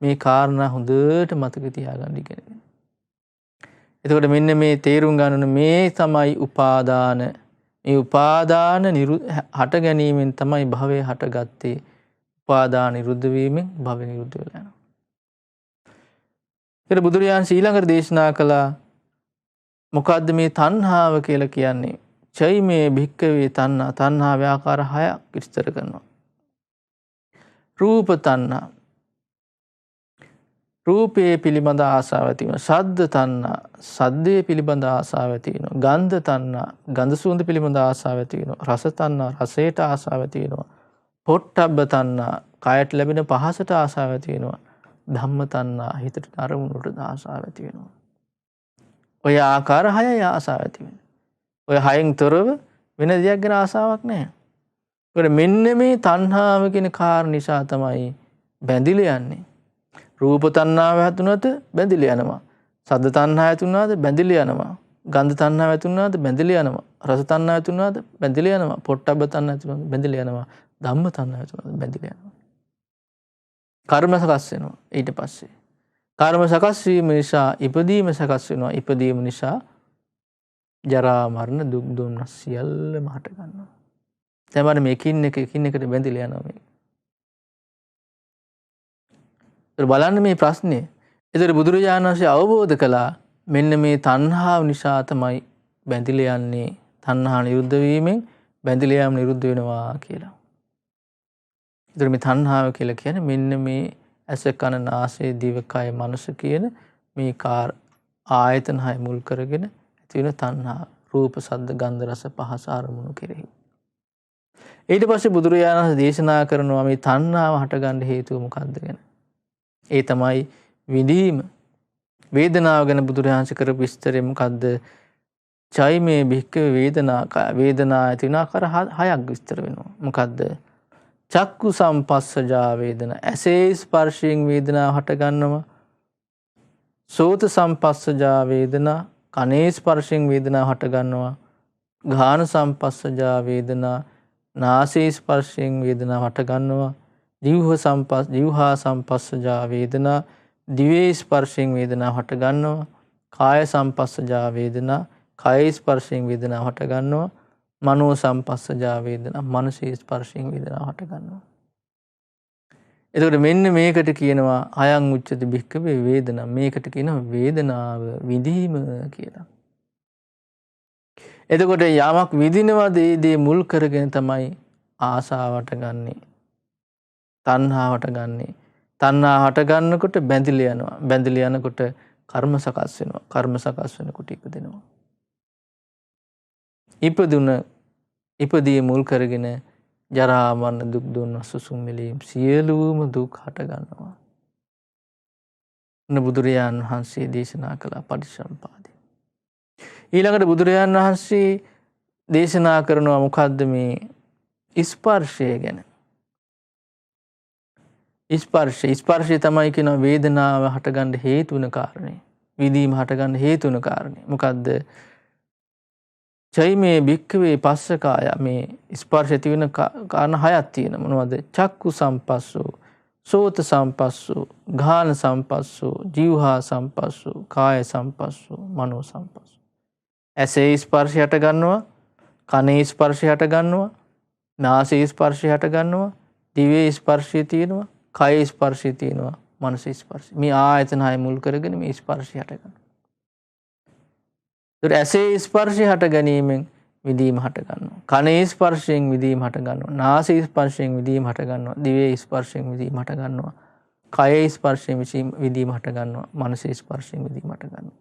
මේ කාරණා හොඳට මතක තියාගන්න ඉගෙන ගන්න. එතකොට මෙන්න මේ තේරුම් ගන්න මේ තමයි උපාදාන. මේ උපාදාන හට ගැනීමෙන් තමයි භවය හටගත්තේ. උපාදාන නිරුද්ධ වීමෙන් භවය නිරුද්ධ වෙලා යනවා. ඊට බුදුරජාණන් ඊළඟට දේශනා කළා මොකද්ද මේ තණ්හාව කියලා කියන්නේ? චෛමේ භික්කවේ තණ්හා. තණ්හාවේ ආකාර 6ක් විස්තර කරනවා. රූප තණ්හා. රූපයේ පිළිබඳ ආසාව ඇති වෙනවා. ශබ්ද තණ්හා. ශබ්දයේ පිළිබඳ ආසාව ඇති වෙනවා. ගන්ධ තණ්හා. ගන්ධ සුවඳ පිළිබඳ ආසාව ඇති වෙනවා. රස තණ්හා. රසයට ආසාව ඇති වෙනවා. පොට්ටබ්බ තණ්හා. කායට ලැබෙන පහසට ආසාව ඇති වෙනවා. ධම්ම තණ්හා. හිතට අරමුණට ආසාව ඇති වෙනවා. ඔය ආකාර 6යි ආසාව ඇති වෙන්නේ. ඔය 6න් තොරව වෙන දෙයක් ගැන ආසාවක් නැහැ. ඒකට මෙන්න මේ තණ්හාව කියන කාරණා නිසා තමයි බැඳිලා යන්නේ. රූප තණ්හාව ඇතුණත බැඳිලා යනවා. ශබ්ද තණ්හාව ඇතුණාද බැඳිලා යනවා. ගන්ධ තණ්හාව ඇතුණාද බැඳිලා යනවා. රස තණ්හාව ඇතුණාද බැඳිලා යනවා. පොට්ටබ්බ තණ්හාව ඇතුණාද බැඳිලා යනවා. ධම්ම තණ්හාව ඇතුණාද බැඳිලා යනවා. කර්ම සකස් වෙනවා ඊට පස්සේ. කර්ම සකස් වීම නිසා ඉපදීම සකස් වෙනවා. ඉපදීම නිසා ජරා මරණ දුක් දුම්නස් සියල්ලම හට ගන්නවා. දැන් මේකින් එකට බැඳිලා යනවා මේ. බලන්න මේ ප්‍රශ්නේ. ඒතර බුදුරජාණන් වහන්සේ අවබෝධ කළා මෙන්න මේ තණ්හාව නිසා තමයි බැඳිලා යන්නේ. තණ්හා නිරුද්ධ වීමෙන් බැඳිලා යාම නිරුද්ධ වෙනවා කියලා. ඒතර මේ තණ්හාව කියලා කියන්නේ මෙන්න මේ ඇස කන නාසය දිව කය මනස කියන මේ ආයතන 6 මුල් කරගෙන ඇති වෙන තණ්හා. රූප ශබ්ද ගන්ධ රස පහස අරමුණු කෙරෙහි. ඊට පස්සේ බුදුරජාණන් වහන්සේ දේශනා කරනවා මේ තණ්හාව හටගන්න හේතුව මොකක්ද ගැන. ඒ තමයි විඳීම. වේදනාව ගැන බුදුරජාණන් කරපු විස්තරය මොකද්ද? චෛමේ භික්ඛවේ වේදනා ඇති වෙන ආකාර 6ක් විස්තර වෙනවා. මොකද්ද? චක්කු සම්පස්සජා වේදනා. ඇසේ ස්පර්ශයෙන් වේදනාව හට ගන්නවා. සෝත සම්පස්සජා වේදනා. කනේ ස්පර්ශයෙන් වේදනාව හට ගන්නවා. ගාහන සම්පස්සජා වේදනා. නාසයේ ස්පර්ශයෙන් වේදනාව හට ගන්නවා. જીවහා සම්පස්සජා වේදනා. දිවේ ස්පර්ශයෙන් වේදනාව හට ගන්නවා. කාය සම්පස්සජා වේදනා. කාය ස්පර්ශයෙන් වේදනාව හට ගන්නවා. මනෝ සම්පස්සජා වේදනා. මනසේ ස්පර්ශයෙන් වේදනාව හට ගන්නවා. එතකොට මෙන්න මේකට කියනවා අයං උච්චති භික්ඛවේ වේදනා. මේකට කියනවා වේදනාව විඳීම කියලා. එතකොට යමක් විඳිනවද ඒ දේ මුල් කරගෙන තමයි ආසාවට ගන්නෙ. තණ්හාවට ගන්නෙ. තණ්හා හට ගන්නකොට බැඳිලා යනවා. බැඳිලා යනකොට කර්ම සකස් වෙනවා. කර්ම සකස් වෙනකොට ඉපදෙනවා. ඉපදී මුල් කරගෙන ජරා මරණ දුක් දුන්න සුසුම් මිලීම් සියලුම දුක් හට ගන්නවා. බුදුරජාණන් වහන්සේ දේශනා කළ පටිච්චසමුප්පාදය. ඊළඟට බුදුරජාණන් වහන්සේ දේශනා කරනවා මොකද්ද මේ ස්පර්ශය ගැන. ස්පර්ශය තමයි කියන වේදනාව හටගන්න හේතු වෙන කාරණේ. විදීම හටගන්න හේතු වෙන කාරණේ. මොකද්ද? චෛමේ භික්ඛවේ පස්සකාය මේ ස්පර්ශ ඇති වෙන කාරණා හයක් තියෙනවා. මොනවද? චක්කු සම්පස්සෝ, සෝත සම්පස්සෝ, ගාන සම්පස්සෝ, જીවහා සම්පස්සෝ, කාය සම්පස්සෝ, මනෝ සම්පස්සෝ. ඇසේ ස්පර්ශය හට ගන්නවා, කනේ ස්පර්ශය හට ගන්නවා, නාසයේ ස්පර්ශය හට ගන්නවා, දිවේ ස්පර්ශය තියෙනවා, කයේ ස්පර්ශය තියෙනවා, මනසේ ස්පර්ශය. මේ ආයතන හය මුල් කරගෙන මේ ස්පර්ශය හට ගන්නවා. ඒතර ඇසේ ස්පර්ශය හට ගැනීමෙන් විදීම හට ගන්නවා. කනේ ස්පර්ශයෙන් විදීම හට ගන්නවා. නාසයේ ස්පර්ශයෙන් විදීම හට ගන්නවා. දිවේ ස්පර්ශයෙන් විදීම හට ගන්නවා. කයේ ස්පර්ශයෙන් විදීම හට ගන්නවා. මනසේ ස්පර්ශයෙන් විදීම හට ගන්නවා.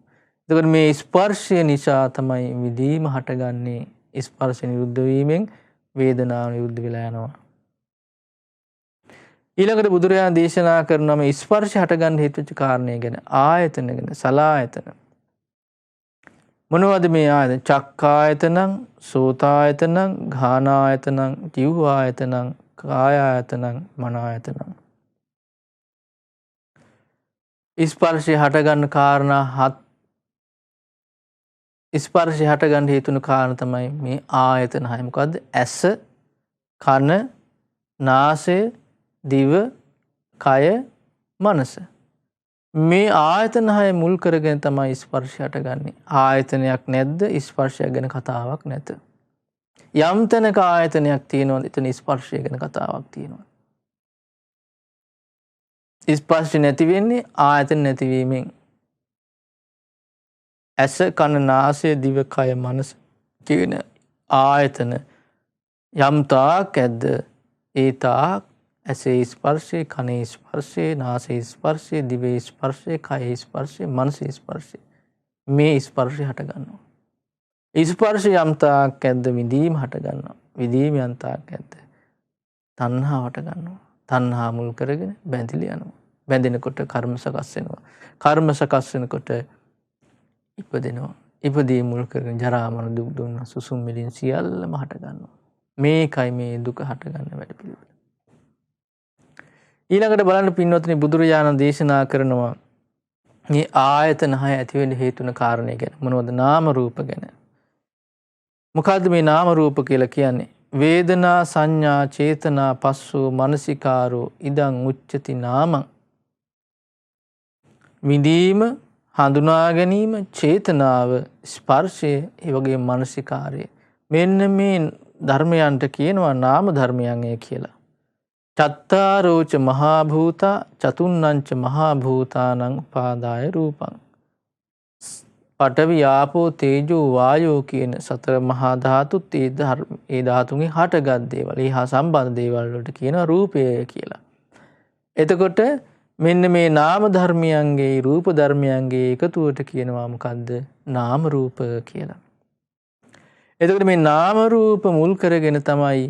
එතකොට මේ ස්පර්ශය නිසා තමයි විදීම හටගන්නේ. ස්පර්ශ නිරුද්ධ වීමෙන් වේදනාව නිරුද්ධ වෙලා යනවා. ඊළඟට බුදුරජාණන් දේශනා කරනවා මේ ස්පර්ශ හටගන්න හේතු වෙච්ච කාරණේ ගැන, ආයතන ගැන, සලායතන. මොනවද මේ ආයතන? චක්කායතනං, සෝතායතනං, ගානායතනං, જીවආයතනං, කායායතනං, මනායතනං. ස්පර්ශය හටගන්න කාරණා ස්පර්ශය හටගන්න හේතුණු කාරණා තමයි මේ ආයතන හය. මොකද්ද? ඇස, කන, නාසය, දිව, කය, මනස. මේ ආයතන හය මුල් කරගෙන තමයි ස්පර්ශය හටගන්නේ. ආයතනයක් නැද්ද ස්පර්ශයක් ගැන කතාවක් නැත. යම් තැනක ආයතනයක් තියෙනවද එතන ස්පර්ශය ගැන කතාවක් තියෙනවා. ස්පර්ශ නැති වෙන්නේ ආයතන නැතිවීමෙන්. ඇස, කන, නාසය, දිව, කය, මනස කියන ආයතන යම් තාක් ඇද්ද ඒ තාක් ඇසේ ස්පර්ශය, කනේ ස්පර්ශය, නාසයේ ස්පර්ශය, දිවේ ස්පර්ශය, කයේ ස්පර්ශය, මනසේ ස්පර්ශය. මේ ස්පර්ශය හට ගන්නවා. ස්පර්ශය යම් තාක් ඇද්ද විදීම හට ගන්නවා. විදීම යම් තාක් ඇද්ද තණ්හාව හට ගන්නවා. තණ්හා මුල් කරගෙන බැඳිලා යනවා. බැඳෙනකොට කර්ම සකස් වෙනවා. කර්ම සකස් වෙනකොට ඉපදෙනවා. ඉපදී මුල් කරගෙන ජරා මරණ දුක් දුන්න සුසුම් මිලින් සියල්ලම හට ගන්නවා. මේකයි මේ දුක හට ගන්න වැඩ පිළිවෙල. ඊළඟට බලන්න පින්වත්නි බුදුරජාණන් දේශනා කරනවා මේ ආයතන හය ඇති වෙන්න හේතු වෙන කාරණේ ගැන. මොනවද? නාම රූප ගැන. මොකද්ද මේ නාම රූප කියලා කියන්නේ? වේදනා, සංඥා, චේතනා, පස්සෝ, මනසිකාරෝ ඉදං උච්චති නාමං. විඳීම, හඳුනා ගැනීම, චේතනාව, ස්පර්ශය, ඒ වගේම මනසිකාරය. මෙන්න මේ ධර්මයන්ට කියනවා නාම ධර්මයන් කියලා. චත්තාරෝච මහා භූතා චතුන්නංච මහා භූතානං උපාදාය රූපං. පඨවි ආපෝ තේජෝ වායෝ කියන සතර මහා ධාතුත් ඒ ධාතුන්ගෙන් හටගත් දේවල්. ඒ හා සම්බන්ධ දේවල් වලට කියනවා රූපය කියලා. එතකොට මෙන්න මේ නාම ධර්මයන්ගේ රූප ධර්මයන්ගේ එකතුවට කියනවා මොකද්ද? නාම රූප කියලා. එතකොට මේ නාම රූප මුල් කරගෙන තමයි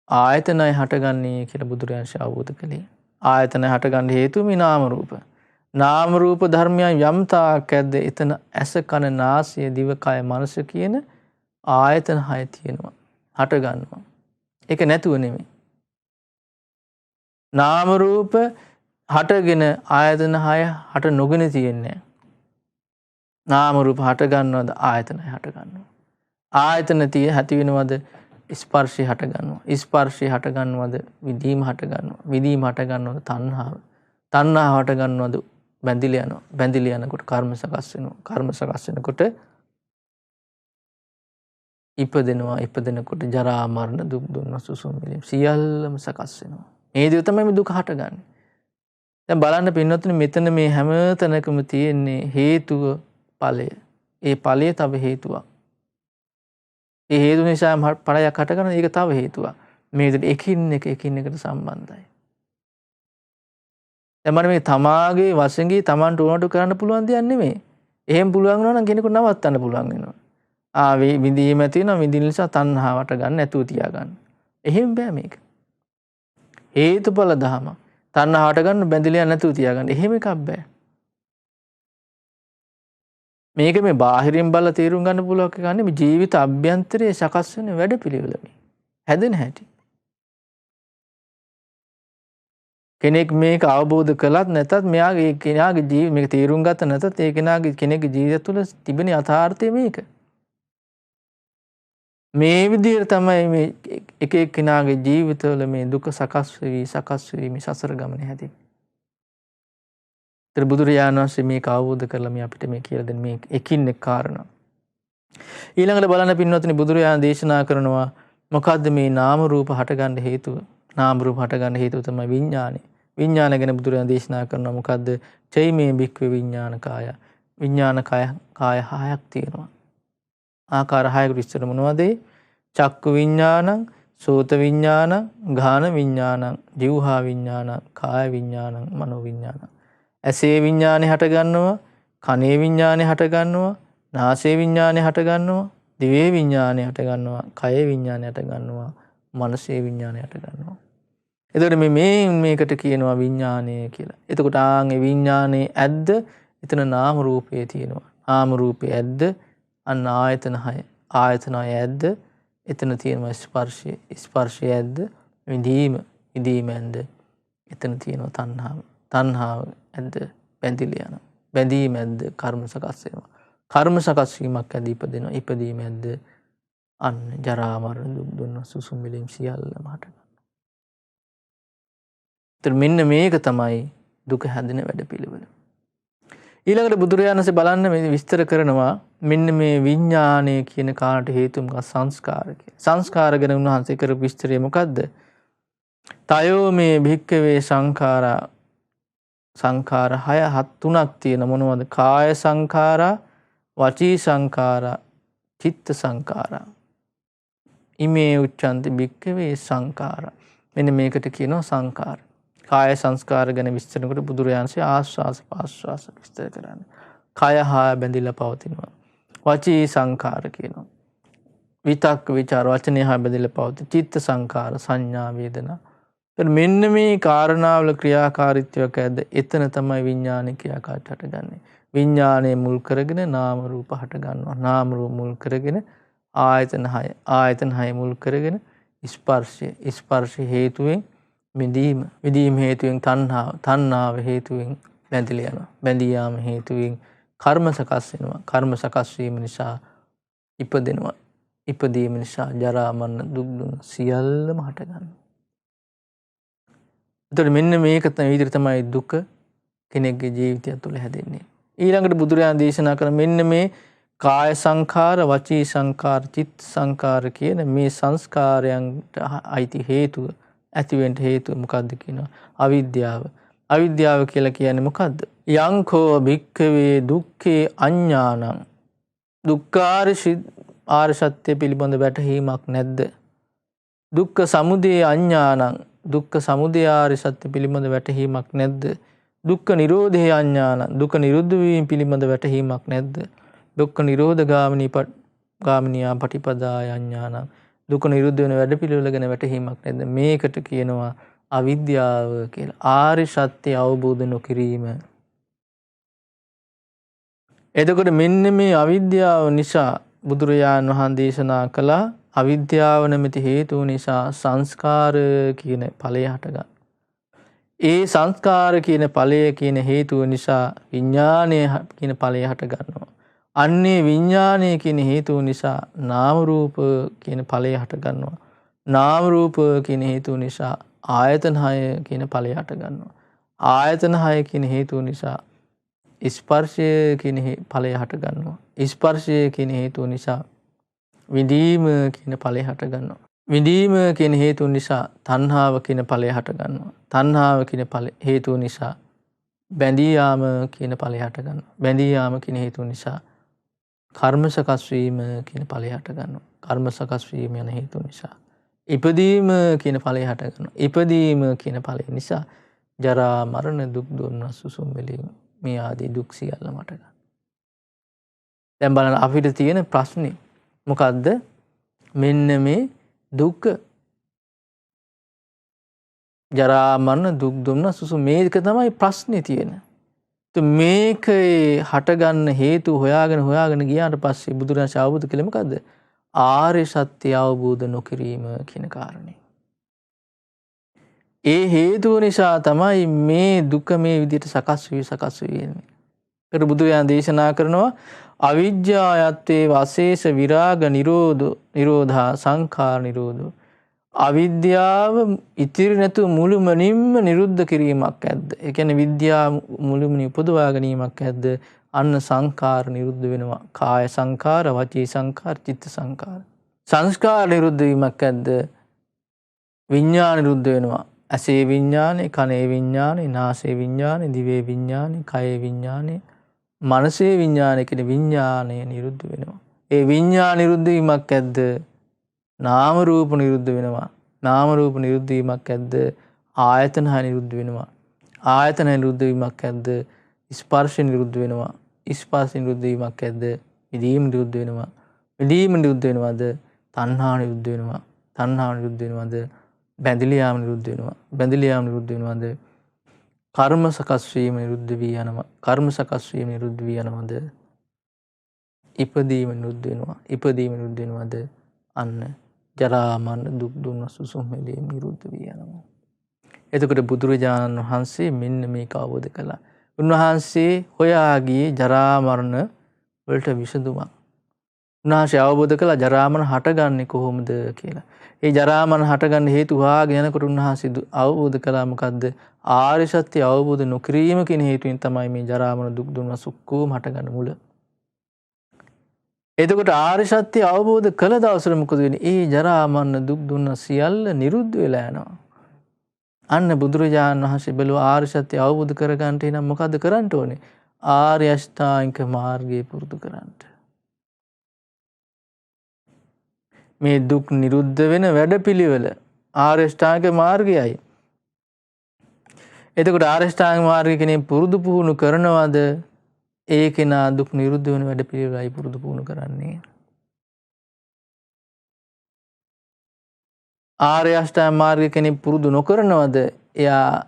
ආයතනය හටගන්නේ කියලා බුදුරජාණන් අවබෝධ කළේ. ආයතනය හටගන්න හේතුව මේ නාම රූප. නාම රූප ධර්මයන් යම් තාක් ඇද්ද එතන ඇස, කන, නාසය, දිව, කය, මනස කියන ආයතන හය තියෙනවා. හට ගන්නවා. ඒක නැතුව නෙමෙයි. නාම රූප හටගෙන ආයතන හය හට නොගෙන තියෙන්නේ. නාම රූප හට ගන්නවද? ආයතනය හට ගන්නවා. ආයතන ඇති වෙනවද? ස්පර්ශය හට ගන්නවා. ස්පර්ශය හට ගන්නවද? විදීම හට ගන්නවා. විදීම හට ගන්නවද? තණ්හාව. තණ්හාව හට ගන්නවද? බැඳිලා යනවා. බැඳිලා යනකොට කර්ම සකස් වෙනවා. කර්ම සකස් වෙනකොට ඉපදෙනවා. ඉපදෙනකොට ජරා මරණ දුක් දුන්න සුසුම් මිලීම් සියල්ලම සකස් වෙනවා. මේ දේ තමයි මේ දුක හටගන්නේ. දැන් බලන්න පින්වත්නි මෙතන මේ හැම තැනකම තියෙන්නේ හේතුව ඵලය. ඒ ඵලය තව හේතුවක්. ඒ හේතු නිසා ඵලයක් හට ගන්න ඒක තව හේතුවක්. මේ විදිහට එකින් එකට සම්බන්ධයි. දැන් මේ තමාගේ වශයෙන් තමන්ට උනට කරන්න පුළුවන් දෙයක් නෙමෙයි. එහෙම පුළුවන් වුණා නම් කෙනෙකුට නවත්තන්න පුළුවන් වෙනවා. විඳීම ඇති වෙනවා විඳින නිසා තණ්හාවට ගන්න නැතුව තියාගන්න. එහෙම බෑ මේක. හේතුඵල ධම. තණ්හාවට ගන්න බැඳිලා නැතුව තියාගන්න. එහෙම එකක් බෑ. මේක මේ බාහිරින් බලලා තේරුම් ගන්න පුළුවන් එකක් නෙමෙයි. ජීවිත අභ්‍යන්තරයේ සකස් වෙන වැඩපිළිවෙල මේ. හැදෙන හැටි. කෙනෙක් මේක අවබෝධ කළත් නැතත් මෙයාගේ කෙනාගේ ජීවිත මේක තේරුම් ගත්ත නැතත් ඒ කෙනෙක්ගේ ජීවිතය තුළ තිබෙන යථාර්ථය මේක. මේ විදිහට තමයි මේ එක එක්කෙනාගේ ජීවිතවල මේ දුක සකස් වෙවි මේ සසර ගමනේ හැදෙන්නේ. ඒතර බුදුරජාණන් වහන්සේ මේක අවබෝධ කරලා මේ අපිට මේ කියලා දෙන මේ එකින් එක කාරණා. ඊළඟට බලන්න පින්වත්නි බුදුරජාණන් දේශනා කරනවා මොකද්ද මේ නාම රූප හටගන්න හේතුව? නාම රූප හටගන්න හේතුව තමයි විඥානය. විඥාන ගැන බුදුරජාණන් දේශනා කරනවා මොකද්ද? චෛමේ භික්ඛවේ විඥාන කාය. විඥාන කාය හයක් තියෙනවා. ආකාර හයකට විස්තර මොනවද? චක්කු විඥානං, සෝත විඥානං, ගාන විඥානං, જીවහා විඥානං, කාය විඥානං, මනෝ විඥානං. ඇසේ විඥානේ හට ගන්නවා, කනේ විඥානේ හට ගන්නවා, නාසයේ විඥානේ හට ගන්නවා, දිවේ විඥානේ හට ගන්නවා, කයේ විඥානේ හට ගන්නවා, මනසේ විඥානේ හට ගන්නවා. එතකොට මේකට කියනවා විඥානය කියලා. එතකොට ආන්ගේ විඥානේ ඇද්ද? එතන නාම රූපේ තියෙනවා. නාම රූපේ ඇද්ද? අන්න ආයතන 6. ආයතන 6 ඇද්ද? එතන තියෙනවා ස්පර්ශය. ස්පර්ශය ඇද්ද? විඳීම. විඳීම ඇද්ද? එතන තියෙනවා තණ්හාව. තණ්හාව ඇද්ද? බැඳිලා යනවා. බැඳීම ඇද්ද? කර්ම සකස් වෙනවා. කර්ම සකස් වීමක් ඇද්ද? ඉපදෙනවා. ඉපදීම ඇද්ද? අන්න ජරා මරණ දුක් දුන්න සුසුම් මිලීම් සියල්ලම හට ගන්නවා. ඒතර මෙන්න මේක තමයි දුක හැදෙන වැඩපිළිවෙල. ඊළඟට බුදුරජාණන් වහන්සේ බලන්න මේ විස්තර කරනවා මෙන්න මේ විඥානය කියන කාණට හේතුව මොකක්ද? සංස්කාර කියලා. සංස්කාර ගැන උන්වහන්සේ කරපු විස්තරය මොකද්ද? තයෝ මේ භික්ඛවේ සංඛාරා සංඛාර 3ක් තියෙන මොනවද? කාය සංඛාරා, වචී සංඛාරා, චිත්ත සංඛාරා. ඉමේ උච්චන්ති භික්ඛවේ සංඛාරා. මෙන්න මේකට කියනවා සංඛාර. කාය සංස්කාර ගැන විස්තර කරනකොට බුදුරජාණන්සේ ආස්වාස පාස්වාස විස්තර කරන්නේ. කය හා බැඳිලා පවතිනවා. වචී සංඛාර කියනවා. විතක්ක ਵਿਚාර වචනේ හා බැඳිලා පවතින. චිත්ත සංඛාර සංඥා වේදනා. මෙන්න මේ කාරණාවල ක්‍රියාකාරීත්වයක් ඇද්ද? එතන තමයි විඥාන ක්‍රියාකාරීත්වය හටගන්නේ. විඥානයේ මුල් කරගෙන නාම රූප හට ගන්නවා. නාම රූප මුල් කරගෙන ආයතන 6. ආයතන 6 මුල් කරගෙන ස්පර්ශය. ස්පර්ශ හේතුවෙන් විඳීම. විඳීම හේතුවෙන් තණ්හාව. තණ්හාව හේතුවෙන් බැඳිලා යනවා. බැඳී යාම හේතුවෙන් කර්ම සකස් වෙනවා. කර්ම සකස් වීම නිසා ඉපදෙනවා. ඉපදීම නිසා ජරා මරණ දුක් දුන්න සියල්ලම හට ගන්නවා. එතකොට මෙන්න මේක විදිහට තමයි දුක කෙනෙක්ගේ ජීවිතය තුළ හැදෙන්නේ. ඊළඟට බුදුරජාණන් දේශනා කරන මෙන්න මේ කාය සංඛාර, වචී සංඛාර, චිත්ත සංඛාර කියන මේ සංස්කාරයන්ට අයිති හේතුව ඇතිවෙන්න හේතුව මොකද්ද කියනවා? අවිද්‍යාව. අවිද්‍යාව කියලා කියන්නේ මොකද්ද? යංකෝ භික්ඛවේ දුක්ඛේ අඤ්ඤාණං. ආර්ය සත්‍ය පිළිබඳ වැටහීමක් නැද්ද? දුක්ඛ සමුදය අඤ්ඤාණං. දුක්ඛ සමුදය ආර්ය සත්‍ය පිළිබඳ වැටහීමක් නැද්ද? දුක්ඛ නිරෝධේ අඤ්ඤාණං. දුක නිරුද්ධ වීම පිළිබඳ වැටහීමක් නැද්ද? දුක්ඛ නිරෝධ ගාමිනියා පටිපදාය අඤ්ඤාණං. දුක නිරුද්ධ වෙන වැඩපිළිවෙල ගැන වැටහීමක් නැද්ද? මේකට කියනවා අවිද්‍යාව කියලා. ආර්ය සත්‍ය අවබෝධ නොකිරීම. එතකොට මෙන්න මේ අවිද්‍යාව නිසා බුදුරජාණන් වහන්සේ දේශනා කළා අවිද්‍යාව නැමැති හේතුව නිසා සංස්කාර කියන ඵලය හටගන්න. ඒ සංස්කාර කියන ඵලය කියන හේතුව නිසා විඥානය කියන ඵලය හට ගන්නවා. අන්නේ විඥානය කියන හේතුව නිසා නාම රූප කියන ඵලය හට ගන්නවා. නාම රූප කියන හේතුව නිසා ආයතන 6 කියන ඵලය හට ගන්නවා. ආයතන 6 කියන හේතුව නිසා ස්පර්ශය කියන ඵලය හට ගන්නවා. ස්පර්ශය කියන හේතුව නිසා විඳීම කියන ඵලය හට ගන්නවා. විඳීම කියන හේතුව නිසා තණ්හාව කියන ඵලය හට ගන්නවා. තණ්හාව කියන හේතුව නිසා බැඳී යාම කියන ඵලය හට ගන්නවා. බැඳී යාම කියන හේතුව නිසා කර්ම සකස් වීම කියන ඵලය හට ගන්නවා. කර්ම සකස් වීම යන හේතු නිසා. ඉපදීම කියන ඵලය හට ගන්නවා. ඉපදීම කියන ඵලය නිසා ජරා මරණ දුක් දුම්නස් සුසුම් වෙලීම මේ ආදී දුක් සියල්ල මට ගන්න. දැන් බලන්න අපිට තියෙන ප්‍රශ්නේ මොකද්ද? මෙන්න මේ දුක් ජරා මරණ දුක් දුම්නස් සුසුම් මේක තමයි ප්‍රශ්නේ තියෙන. මේක හටගන්න හේතු හොයාගෙන ගියාට පස්සේ බුදුරජාණන් අවබෝධ කළේ මොකද්ද? ආර්ය සත්‍ය අවබෝධ නොකිරීම කියන කාරණේ. ඒ හේතුව නිසා තමයි මේ දුක මේ විදිහට සකස් වෙන්නේ. ඒකට බුදුරජාණන් දේශනා කරනවා අවිජ්ජායත්තේ වශේෂ විරාග නිරෝධා සංඛාර නිරෝධෝ. අවිද්‍යාව ඉතිරි නැතුව මුළුමනින්ම නිරුද්ධ කිරීමක් ඇද්ද? ඒ කියන්නේ විද්‍යාව මුළුමනින් උපදවා ගැනීමක් ඇද්ද? අන්න සංඛාර නිරුද්ධ වෙනවා. කාය සංඛාර, වචී සංඛාර, චිත්ත සංඛාර. සංස්කාර නිරුද්ධ වීමක් ඇද්ද? විඥාන නිරුද්ධ වෙනවා. ඇසේ විඥානේ, කනේ විඥානේ, නාසයේ විඥානේ, දිවේ විඥානේ, කයේ විඥානේ, මනසේ විඥානේ කියන විඥානය නිරුද්ධ වෙනවා. ඒ විඥාන නිරුද්ධ වීමක් ඇද්ද? නාම රූප නිරුද්ධ වෙනවා. නාම රූප නිරුද්ධ වීමක් ඇද්ද? ආයතන හය නිරුද්ධ වෙනවා. ආයතන නිරුද්ධ වීමක් ඇද්ද? ස්පර්ශ නිරුද්ධ වෙනවා. ස්පර්ශ නිරුද්ධ වීමක් ඇද්ද? විදීම නිරුද්ධ වෙනවා. විදීම නිරුද්ධ වෙනවද? තණ්හා නිරුද්ධ වෙනවා. තණ්හා නිරුද්ධ වෙනවද? බැඳිලා යාම නිරුද්ධ වෙනවා. බැඳිලා යාම නිරුද්ධ වෙනවද? කර්ම සකස් වීම නිරුද්ධ වී යනවා. කර්ම සකස් වීම නිරුද්ධ වී යනවද? ඉපදීම නිරුද්ධ වෙනවා. ඉපදීම නිරුද්ධ වෙනවද? අන්න ජරා මරණ දුක් දුම්නස් සුසුම් වෙලීම නිරුද්ධ වී යනවා. එතකොට බුදුරජාණන් වහන්සේ මෙන්න මේක අවබෝධ කළා. උන්වහන්සේ හොයා ගියේ ජරා මරණ වලට විසඳුමක්. උන්වහන්සේ අවබෝධ කළා ජරා මරණ හටගන්නේ කොහොමද කියලා. ඒ ජරා මරණ හටගන්න හේතු හොයාගෙන යනකොට උන්වහන්සේ අවබෝධ කළා මොකද්ද? ආර්ය සත්‍ය අවබෝධ නොකිරීම කියන හේතුවෙන් තමයි මේ ජරා මරණ දුක් දුම්නස් ඔක්කොම හටගන්න මුල. එතකොට ආර්ය සත්‍ය අවබෝධ කළ දවසට මොකද වෙන්නේ? ඒ ජරා මරණ දුක් දුම්නස් සියල්ල නිරුද්ධ වෙලා යනවා. අන්න බුදුරජාණන් වහන්සේ බැලුවා ආර්ය සත්‍ය අවබෝධ කරගන්නට නම් මොකද්ද කරන්න ඕනේ? ආර්ය අෂ්ටාංගික මාර්ගය පුරුදු කරන්න. මේ දුක් නිරුද්ධ වෙන වැඩපිළිවෙල ආර්ය අෂ්ටාංගික මාර්ගයයි. එතකොට ආර්ය අෂ්ටාංගික මාර්ගය කෙනෙක් පුරුදු පුහුණු කරනවද? ඒ කෙනා දුක් නිරුද්ධ වෙන වැඩපිළිවෙලයි පුරුදු පුහුණු කරන්නේ. ආර්ය අෂ්ටාංග මාර්ගය කෙනෙක් පුරුදු නොකරනවද? එයා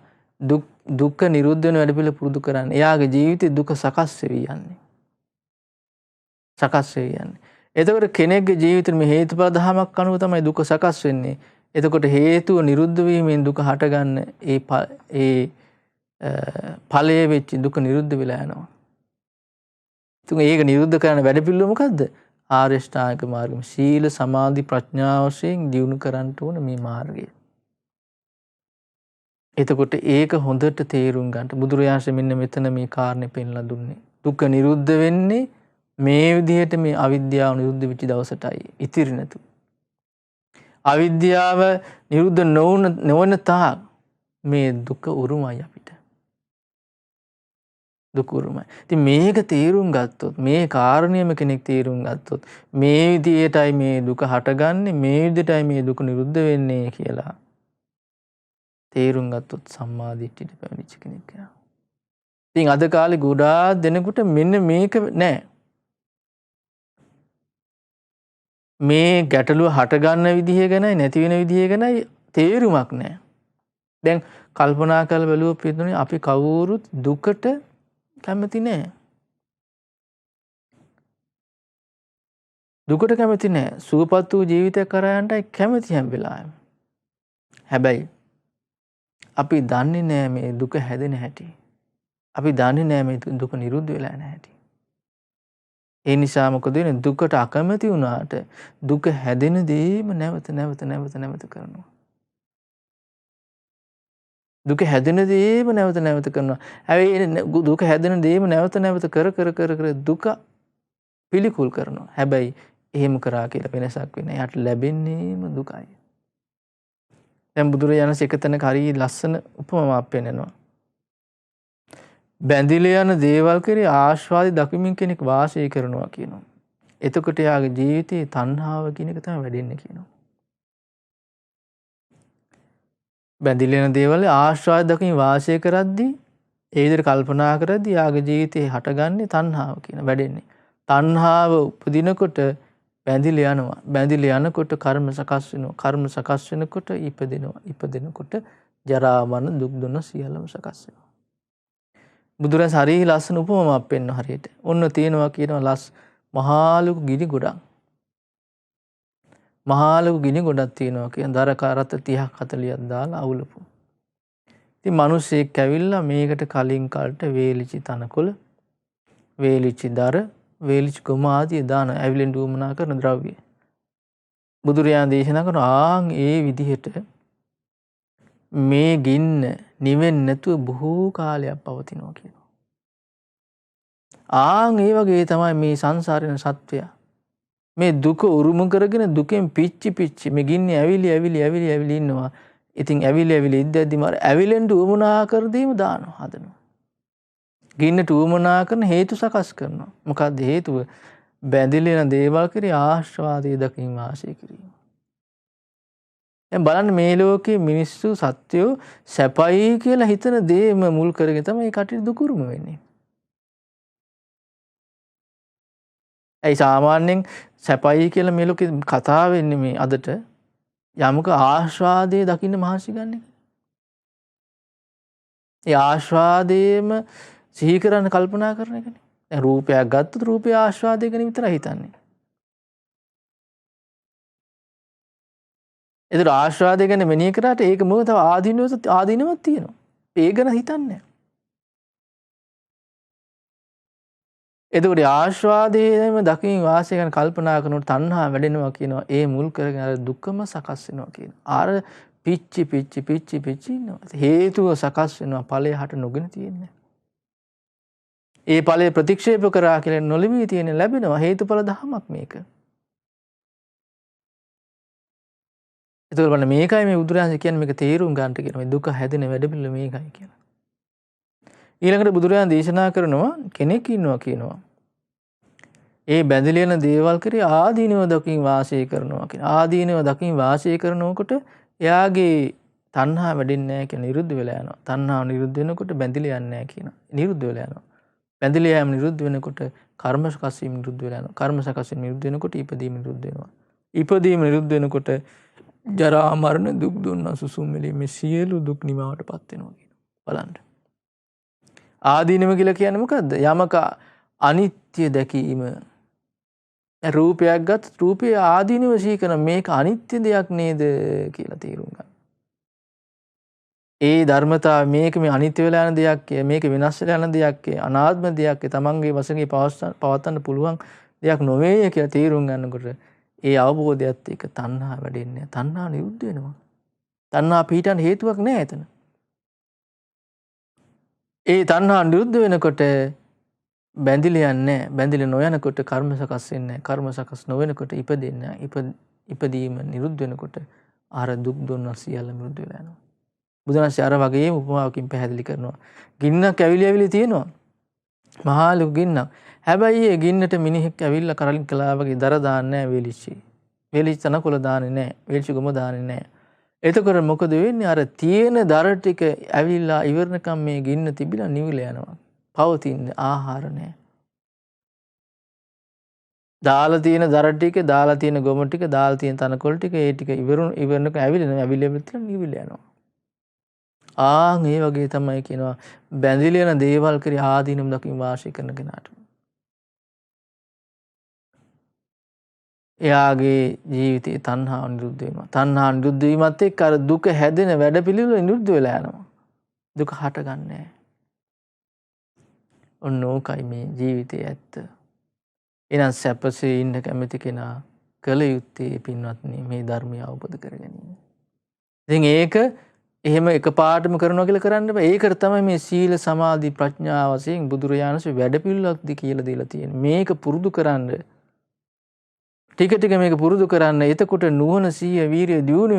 දුක්ඛ නිරුද්ධ වෙන වැඩපිළිවෙල පුරුදු කරන්නේ. එයාගේ ජීවිතේ දුක සකස් වෙවි යන්නේ. සකස් වෙවි යන්නේ. එතකොට කෙනෙක්ගේ ජීවිතේ මේ හේතුඵල ධමයක් අනුව තමයි දුක සකස් වෙන්නේ. එතකොට හේතුව නිරුද්ධ වීමෙන් දුක හටගන්න ඒ ඵලයේ වෙච්ච දුක නිරුද්ධ වෙලා යනවා. ඒක නිරුද්ධ කරන වැඩපිළිවෙල මොකද්ද? ආර්ය අෂ්ටාංගික මාර්ගය. සීල සමාධි ප්‍රඥා වශයෙන් දියුණු කරන්න ඕන මේ මාර්ගය. එතකොට ඒක හොඳට තේරුම් ගන්න. බුදුරජාණන් මෙන්න මෙතන මේ කාරණේ පෙන්ලා දුන්නේ. දුක නිරුද්ධ වෙන්නේ මේ විදිහට මේ අවිද්‍යාව නිරුද්ධ වෙච්ච දවසටයි. ඉතිරි නැතු. අවිද්‍යාව නිරුද්ධ නොවන තාක් මේ දුක උරුමයි අපිට. දුක උරුමයි. ඉතින් මේක තේරුම් ගත්තොත් මේ කාරණේම කෙනෙක් තේරුම් ගත්තොත් මේ විදිහටයි මේ දුක හටගන්නේ මේ විදිහටයි මේ දුක නිරුද්ධ වෙන්නේ කියලා තේරුම් ගත්තොත් සම්මා දිට්ඨියට පැමිණිච්ච කෙනෙක් වෙනවා. ඉතින් අද කාලේ ගොඩාක් දෙනෙකුට මෙන්න මේක නැහැ. මේ ගැටලුව හටගන්න විදිහ ගැනයි නැති වෙන විදිහ ගැනයි තේරුමක් නැහැ. දැන් කල්පනා කරලා බලුවොත් පිටුනේ අපි කවුරුත් දුකට කැමති නැහැ. දුකට කැමති නැහැ. සුවපත් වූ ජීවිතයක් කරා යන්නයි කැමති හැම වෙලාවෙම. හැබැයි අපි දන්නේ නැහැ මේ දුක හැදෙන හැටි. අපි දන්නේ නැහැ මේ දුක නිරුද්ධ වෙලා යන හැටි. ඒ නිසා මොකද වෙන්නේ? දුකට අකමැති වුණාට දුක හැදෙන දේම නැවත කරනවා. දුක හැදෙන දේම නැවත කරනවා. හැබැයි දුක හැදෙන දේම නැවත කර දුක පිළිකුල් කරනවා. හැබැයි එහෙම කරා කියලා වෙනසක් වෙන්නේ. යාට ලැබෙන්නේම දුකයි. දැන් බුදුරජාණන් එකතැනක හරිය ලස්සන උපමාවක් පෙන්නනවා. බැඳිලා යන දේවල් කෙරේ ආස්වාදි දකිමින් කෙනෙක් වාසය කරනවා කියනවා. එතකොට යාගේ ජීවිතේ තණ්හාව කියන එක තමයි වැඩෙන්නේ කියනවා. බැඳිලා යන දේවල් ආශ්‍රය දකින් වාසය කරද්දී ඒ විදිහට කල්පනා කරද්දී යාගේ ජීවිතේ හටගන්නේ තණ්හාව කියන වැඩෙන්නේ. තණ්හාව උපදිනකොට බැඳිලා යනවා. බැඳිලා යනකොට කර්ම සකස් වෙනවා. කර්ම සකස් වෙනකොට ඉපදෙනවා. ඉපදෙනකොට ජරා මරණ දුක් දුන්න සියල්ලම සකස් වෙනවා. බුදුරජාණන් හරිය ලස්සන උපමාවක් පෙන්වන හරියට. ඔන්න තියෙනවා කියනවා මහා ලොකු ගිනි ගොඩක්. මහා ලොකු ගිනි ගොඩක් තියෙනවා කියන දර කරත් 30ක් 40ක් දාලා අවුලපු. ඉතින් මිනිස්සෙක් ඇවිල්ලා මේකට කලින් කලට වේලිච්ච තනකොළ, වේලිච්ච දර, වේලිච්ච ගොම ආදී දාන ඇවිලෙන් දුමනා කරන ද්‍රව්‍ය. බුදුරජාණන් දේශනා කරන ඒ විදිහට මේ ගින්න නිවෙන්නේ නැතුව බොහෝ කාලයක් පවතිනවා කියනවා. ඒ වගේ තමයි මේ සංසාරේ සත්‍යය. මේ දුක උරුම කරගෙන දුකෙන් පිච්චි මේ ගින්නේ ඇවිලි ඉන්නවා. ඉතින් ඇවිලි ඉද්දැද්දි මාර ඇවිලෙන්ට උවමනා කර දීම දානවා හදනවා. ගින්නට උවමනා කරන හේතු සකස් කරනවා. මොකක්ද හේතුව? බැඳිලා යන දේවල් කෙරේ ආශ්‍රාදයේ දකින් වාසය කිරීම. දැන් බලන්න මේ ලෝකයේ මිනිස්සු සත්‍යෝ සැපයි කියලා හිතන දේම මුල් කරගෙන තමයි මේ කටට දුක උරුම වෙන්නේ. ඒ සාමාන්‍යයෙන් සැපයි කියලා මේ ලෝකේ කතා වෙන්නේ මේ අදට යමක ආශ්‍රාදයේ දකින්න මහන්සි ගන්න එක. ඒ ආශ්‍රාදයේම සිහි කරන්න කල්පනා කරන එකනේ. දැන් රූපයක් ගත්තොත් රූපේ ආශ්‍රාදය ගැන විතරයි හිතන්නේ. ඒතර ආශ්‍රාදය ගැන මෙනෙහි කරාට ඒක මොකද තව ආදීනවත් තියෙනවා. ඒ ගැන හිතන්නේ නැහැ. එතකොට ආශ්‍රාදයේම දකින් වාසය කරන කල්පනා කරනකොට තණ්හා වැඩෙනවා කියනවා. ඒ මුල් කරගෙන අර දුකම සකස් වෙනවා කියනවා. අර පිච්චි ඉන්නවා. හේතුව සකස් වෙනවා ඵලය හට නොගෙන තියෙන්නේ. ඒ ඵලය ප්‍රතික්ෂේප කරා කියලා නොලෙමී තියෙන ලැබෙනවා හේතුඵල ධමයක් මේක. එතකොට බලන්න මේකයි මේ බුදුරජාණන් කියන්නේ මේක තේරුම් ගන්නට කියන මේ දුක හැදෙන වැඩපිළිවෙල මේකයි කියලා. ඊළඟට බුදුරජාණන් දේශනා කරනවා කෙනෙක් ඉන්නවා කියනවා. ඒ බැඳිලා යන දේවල් කරේ ආදීනව දකින් වාසය කරනවා කියන. ආදීනව දකින් වාසය කරනකොට එයාගේ තණ්හා වැඩෙන්නේ නැහැ කියන නිරුද්ධ වෙලා යනවා. තණ්හාව නිරුද්ධ වෙනකොට බැඳිලා යන්නේ නැහැ කියන. නිරුද්ධ වෙලා යනවා. බැඳිලා යෑම නිරුද්ධ වෙනකොට කර්ම සකස් වීම නිරුද්ධ වෙලා යනවා. කර්ම සකස් වීම නිරුද්ධ වෙනකොට ඉපදීම නිරුද්ධ වෙනවා. ඉපදීම නිරුද්ධ වෙනකොට ජරා මරණ දුක් දුන්න සුසුම්මලී මේ සියලු දුක් නිමාවටපත් වෙනවා කියනවා. බලන්න. ආදීනව කියලා කියන්නේ මොකද්ද? යමක අනිත්‍ය දැකීම. රූපයක් ගත් රූපේ ආදීනව සිහි කරන මේක අනිත්‍ය දෙයක් නේද කියලා තේරුම් ගන්න. ඒ ධර්මතාව මේක මේ අනිත්‍ය වෙලා යන දෙයක්, මේක විනාශ වෙලා යන දෙයක්, අනාත්ම දෙයක්, තමන්ගේ වශයෙන් පවත්වන්න පුළුවන් දෙයක් නොවේය කියලා තේරුම් ගන්නකොට ඒ අවබෝධයත් එක්ක තණ්හා වැඩෙන්නේ. තණ්හා නිරුද්ධ වෙනවා. තණ්හා පිහිටන්න හේතුවක් නැහැ එතන. ඒ තණ්හා නිරුද්ධ වෙනකොට බැඳිලා යන්නේ නැහැ. බැඳිලා නොයනකොට කර්ම සකස් වෙන්නේ නැහැ. කර්ම සකස් නොවෙනකොට ඉපදෙන්නේ නැහැ. ඉපදීම නිරුද්ධ වෙනකොට අර දුක් දුන්න සියල්ල නිරුද්ධ වෙලා යනවා. බුදුරජාණන් අර වගේම උපමාවකින් පැහැදිලි කරනවා. ගින්නක් ඇවිලි තියෙනවා. මහා ලොකු ගින්නක්. හැබැයි ඒ ගින්නට මිනිහෙක් ඇවිල්ලා කරලින් කළා වගේ දර දාන්නේ නැහැ වේලිච්චි. වේලිච්ච තනකොළ දාන්නේ නැහැ. වේලිච්ච ගොම දාන්නේ නැහැ. එතකොට මොකද වෙන්නේ? අර තියෙන දර ටික ඇවිල්ලා ඉවරනකම් මේ ගින්න තිබිලා නිවිලා යනවා. පවතින ආහාර නැහැ. දාලා තියෙන දර ටික, දාලා තියෙන ගොම ටික, දාලා තියෙන තනකොළ ටික ඒ ටික ඉවරනකම් ඇවිල්ලා නිවිලා යනවා. ඒ වගේ තමයි කියනවා බැඳිලා යන දේවල් කරේ ආදීනම දකින් වාසය කරන කෙනාට. එයාගේ ජීවිතේ තණ්හාව නිරුද්ධ වෙනවා. තණ්හා නිරුද්ධ වීමත් එක්ක අර දුක හැදෙන වැඩපිළිවෙල නිරුද්ධ වෙලා යනවා. දුක හටගන්නේ නැහැ. ඔන්න ඕකයි මේ ජීවිතයේ ඇත්ත. එහෙනම් සැපසේ ඉන්න කැමති කෙනා කල යුත්තේ පින්වත්නි මේ ධර්මය අවබෝධ කර ගැනීම. ඉතින් ඒක එහෙම එකපාරටම කරනවා කියලා කරන්න බෑ. ඒකට තමයි මේ සීල සමාධි ප්‍රඥා වශයෙන් බුදුරජාණන්සේ වැඩපිළිවෙලක් දී කියලා දීලා තියෙන්නේ. මේක පුරුදු කරන්න. ටික ටික මේක පුරුදු කරන්න. එතකොට නුවණ සීය වීරිය දියුණු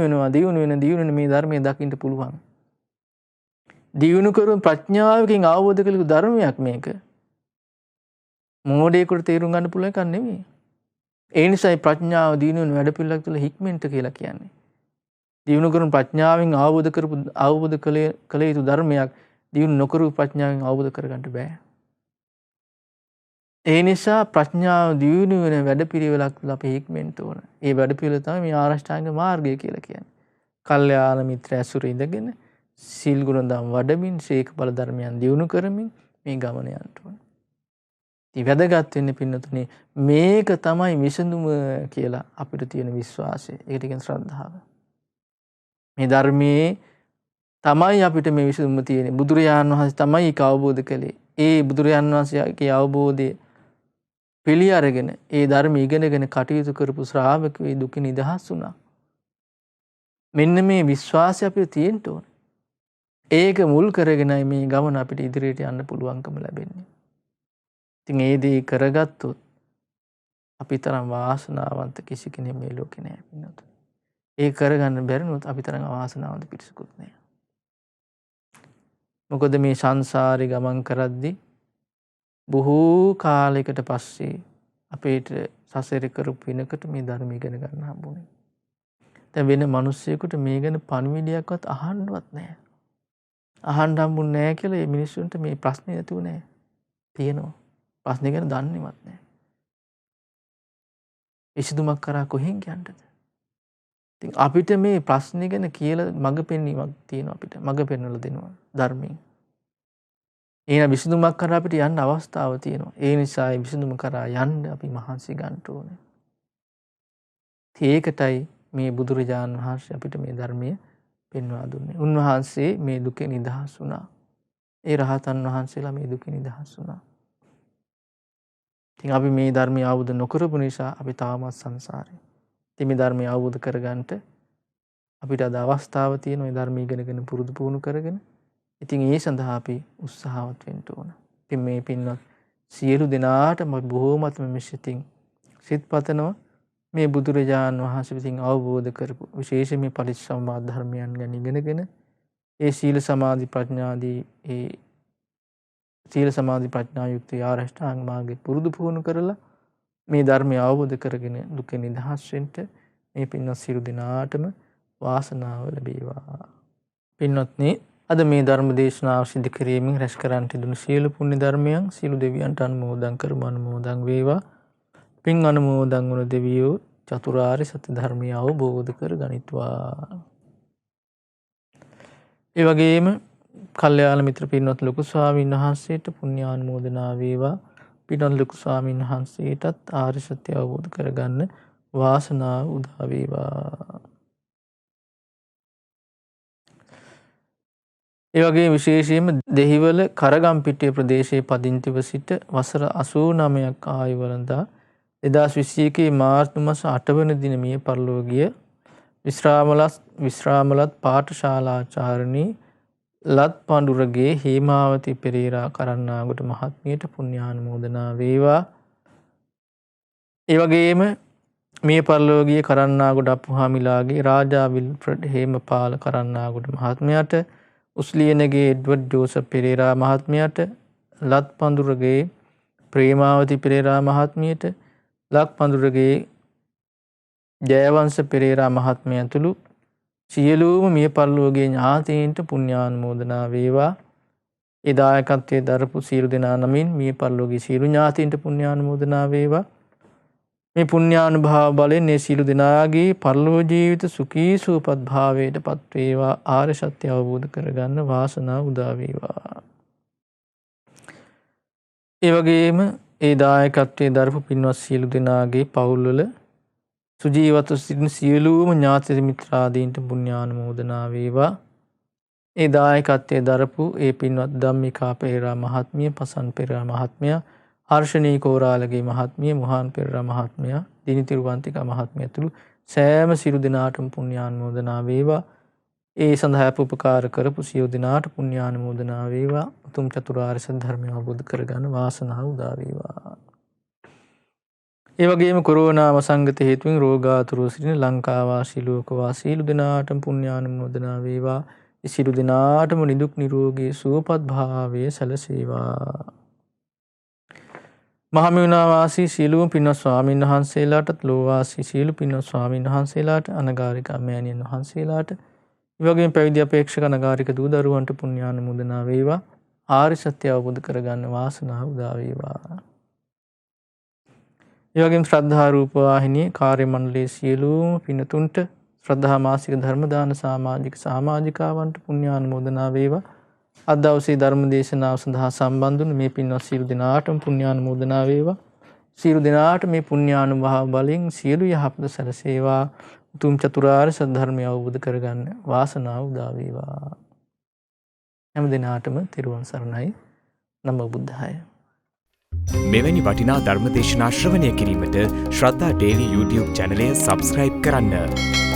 වෙන මේ ධර්මයේ දකින්න පුළුවන්. දියුණු කරුම් ප්‍රඥාවකින් අවබෝධ කළ යුතු ධර්මයක් මේක. මෝඩයෙකුට තේරුම් ගන්න පුළුවන් එකක් නෙමෙයි. ඒ නිසායි ප්‍රඥාව දිනු වෙන වැඩපිළිවෙලක් තුළ හික්මෙන්ට කියලා කියන්නේ. දිනු කරන ප්‍රඥාවෙන් අවබෝධ කළ යුතු ධර්මයක් දිනු නොකරු ප්‍රඥාවෙන් අවබෝධ කරගන්න බෑ. ඒ නිසා ප්‍රඥාව දියුණු වෙන වැඩපිළිවෙලක් තුළ අපි හික්මෙන්ට ඕන. ඒ වැඩපිළිවෙල තමයි මේ ආරෂ්ඨාංග මාර්ගය කියලා කියන්නේ. කල්යාණ මිත්‍ර ඇසුර ඉඳගෙන සීල් ගුණ දම් වඩමින් ශේක බල ධර්මයන් දියුණු කරමින් මේ ගමන යන්න ඕන. ඉතින් වැදගත් වෙන්නේ පින්නතුනේ මේක තමයි විසඳුම කියලා අපිට තියෙන විශ්වාසය. ඒකට කියන ශ්‍රද්ධාව. මේ ධර්මයේ තමයි අපිට මේ විසඳුම තියෙන්නේ. බුදුරජාණන් වහන්සේ තමයි ඒක අවබෝධ කළේ. ඒ බුදුරජාණන් වහන්සේගේ අවබෝධය පිළි අරගෙන ඒ ධර්ම ඉගෙනගෙන කටයුතු කරපු ශ්‍රාවකයෝ දුක නිදහස් වුණා. මෙන්න මේ විශ්වාසය අපිට තියෙන්න ඕන. ඒක මුල් කරගෙනයි මේ ගමන අපිට ඉදිරියට යන්න පුළුවන්කම ලැබෙන්නේ. ඉතින් ඒ දේ කරගත්තොත් අපි තරම් වාසනාවන්ත කිසි කෙනෙක් මේ ලෝකේ නැහැ පින්නතුනි. ඒ කරගන්න බැරිනොත් අපි තරම් අවාසනාවන්ත පිරිසකුත් නැහැ. මොකද මේ සංසාරේ ගමන් කරද්දී බොහෝ කාලයකට පස්සේ අපේට සසරේ කරපු විනකට මේ ධර්ම ඉගෙන ගන්න හම්බුනේ. දැන් වෙන මිනිස්සෙකුට මේ ගැන පණිවිඩයක්වත් අහන්නවත් නැහැ. අහන්න හම්බුනේ නැහැ කියලා මේ මිනිස්සුන්ට මේ ප්‍රශ්නේ නැතුව නැහැ. තියෙනවා. ප්‍රශ්නේ ගැන දන්නේවත් නැහැ. විසඳුමක් කරා කොහෙන් යන්නද? ඉතින් අපිට මේ ප්‍රශ්නේ ගැන කියලා මඟ පෙන්වීමක් තියෙනවා අපිට. මඟ පෙන්වලා දෙනවා ධර්මයෙන්. එහෙනම් විසඳුමක් කරා අපිට යන්න අවස්ථාව තියෙනවා. ඒ නිසා ඒ විසඳුම කරා යන්න අපි මහන්සි ගන්න ඕනේ. ඒකටයි මේ බුදුරජාණන් වහන්සේ අපිට මේ ධර්මය පෙන්වා දුන්නේ. උන්වහන්සේ මේ දුකෙන් නිදහස් වුණා. ඒ රහතන් වහන්සේලා මේ දුකෙන් නිදහස් වුණා. ඉතින් අපි මේ ධර්මය අවබෝධ නොකරපු නිසා අපි තාමත් සංසාරේ. ඉතින් මේ ධර්මය අවබෝධ කරගන්නට අපිට අද අවස්ථාව තියෙනවා. මේ ධර්මය ඉගෙනගෙන පුරුදු පුහුණු කරගෙන. ඉතින් ඒ සඳහා අපි උත්සාහවත් වෙන්න ඕන. ඉතින් මේ පින්වත් සියලු දෙනාටම බොහෝමත්ම මෙසිතින් සිත පතනවා මේ බුදුරජාණන් වහන්සේ විසින් අවබෝධ කරපු විශේෂයෙන් මේ පටිච්චසමුප්පාද ධර්මයන් ගැන ඉගෙනගෙන ඒ සීල සමාධි ප්‍රඥාදී ඒ සීල සමාධි ප්‍රඥා යුක්ත ආරෂ්ඨාංග මාර්ගය පුරුදු පුහුණු කරලා මේ ධර්මය අවබෝධ කරගෙන දුක නිදහස් වෙන්න මේ පින්වත් සියලු දෙනාටම වාසනාව ලැබේවා. පින්වත්නි අද මේ ධර්ම දේශනාව සිදු කිරීමෙන් රැස් කරන්ට දුණු සියලු පුණ්‍ය ධර්මයන් සියලු දෙවියන්ට අනුමෝදන් කරමු. අනුමෝදන් වේවා. පින් අනුමෝදන් වුණ දෙවියෝ චතුරාර්ය සත්‍ය ධර්මය අවබෝධ කර ගනිත්වා. ඒ වගේම කල්යාණ මිත්‍ර පින්වත් ලොකු ස්වාමීන් වහන්සේට පුණ්‍යානුමෝදනා වේවා. පින්වත් ලොකු ස්වාමීන් වහන්සේටත් ආර්ය සත්‍ය අවබෝධ කරගන්න වාසනාව උදා වේවා. ඒ වගේ විශේෂයෙන්ම දෙහිවල කරගම්පිටිය ප්‍රදේශයේ පදිංචිව සිට වසර 89ක් ආයු වළඳා 2021 මාර්තු මාස 8 වන දින මිය පරලොව ගිය විශ්‍රාමලත් පාඨශාලාචාර්යනී ලත්පඬුරගේ හේමාවති පෙරේරා කරන්නාගොඩ මහත්මියට පුණ්‍යානුමෝදනා වේවා. ඒ වගේම මිය පරලොව ගිය කරන්නාගොඩ අප්පුහාමිලාගේ රාජා විල්ෆ්‍රඩ් හේමපාල කරන්නාගොඩ මහත්මයාට උස්ලියනගේ එඩ්වඩ් ජෝසප් පෙරේරා මහත්මයාට ලත්පඬුරගේ ප්‍රේමාවති පෙරේරා මහත්මියට ලක්පඬුරගේ ජයවංශ පෙරේරා මහත්මයා ඇතුළු සියලුම මිය පරලොවගේ ඥාතීන්ට පුණ්‍යානුමෝදනා වේවා. ඒ දායකත්වයේ දරපු සියලු දෙනා නමින් මිය පරලොවගේ සියලු ඥාතීන්ට පුණ්‍යානුමෝදනා වේවා. මේ පුණ්‍යානුභාව බලෙන් මේ සියලු දෙනාගේ පරලොව ජීවිත සුඛී සුවපත් භාවයට පත් වේවා. ආර්ය සත්‍ය අවබෝධ කරගන්න වාසනාව උදා වේවා. ඒ වගේම ඒ දායකත්වයේ දරපු පින්වත් සියලු දෙනාගේ පවුල්වල සුජීවත්ව සිටින සියලුම ඥාති මිත්‍රාදීන්ට පුණ්‍යානුමෝදනා වේවා. ඒ දායකත්වයේ දරපු ඒ පින්වත් ධම්මිකා පෙරේරා මහත්මිය, පසන් පෙරේරා මහත්මයා, හර්ෂණී කෝරාලගේ මහත්මිය, මොහාන් පෙරේරා මහත්මයා, දිනි තිරුවන්තිකා මහත්මිය ඇතුළු සෑම සියලු දෙනාටම පුණ්‍යානුමෝදනා වේවා. ඒ සඳහා උපකාර කරපු සියලු දෙනාට පුණ්‍යානුමෝදනා වේවා. උතුම් චතුරාර්ය සත්‍ය ධර්මය අවබෝධ කරගන්න වාසනාව උදා වේවා. ඒ වගේම කොරෝනා වසංගත හේතුවෙන් රෝගාතුරව සිටින ලංකා වාසී ලෝක වාසී සියලු දෙනාටම පුණ්‍යානුමෝදනා වේවා. ඒ සියලු දෙනාටම නිදුක් නිරෝගී සුවපත් භාවය සැලසේවා. මහමෙවුනා වාසී සියලුම පින්වත් ස්වාමීන් වහන්සේලාටත් ලෝවාසී සියලු පින්වත් ස්වාමීන් වහන්සේලාට අනගාരിക මෑණියන් වහන්සේලාට ඒ වගේම පැවිදි අපේක්ෂක අනගාരിക දූ දරුවන්ට පුණ්‍යානුමෝදනා වේවා. ආර්ය සත්‍ය අවබෝධ කරගන්න වාසනාව උදා වේවා. ඒ වගේම ශ්‍රද්ධා රූප වාහිනියේ කාර්ය මණ්ඩලයේ සියලුම පින්තුන්ට ශ්‍රද්ධා මාසික ධර්ම දාන සමාජිකාවන්ට පුණ්‍යානුමෝදනා වේවා. අද දවසේ ධර්ම දේශනාව සඳහා සම්බන්ධ වුණු මේ පින්වත් සියලු දෙනාටම පුණ්‍යානුමෝදනා වේවා. සියලු දෙනාට මේ පුණ්‍යානුභාව බලෙන් සියලු යහපත සැලසේවා. උතුම් චතුරාර්ය සත්‍ය ධර්මය අවබෝධ කරගන්න වාසනාව උදා වේවා. හැම දිනාටම තෙරුවන් සරණයි. නමෝ බුද්ධාය. මෙවැනි වටිනා ධර්ම දේශනා ශ්‍රවණය කිරීමට ශ්‍රද්ධා ඩේලි YouTube චැනලය සබ්ස්ක්‍රයිබ් කරන්න.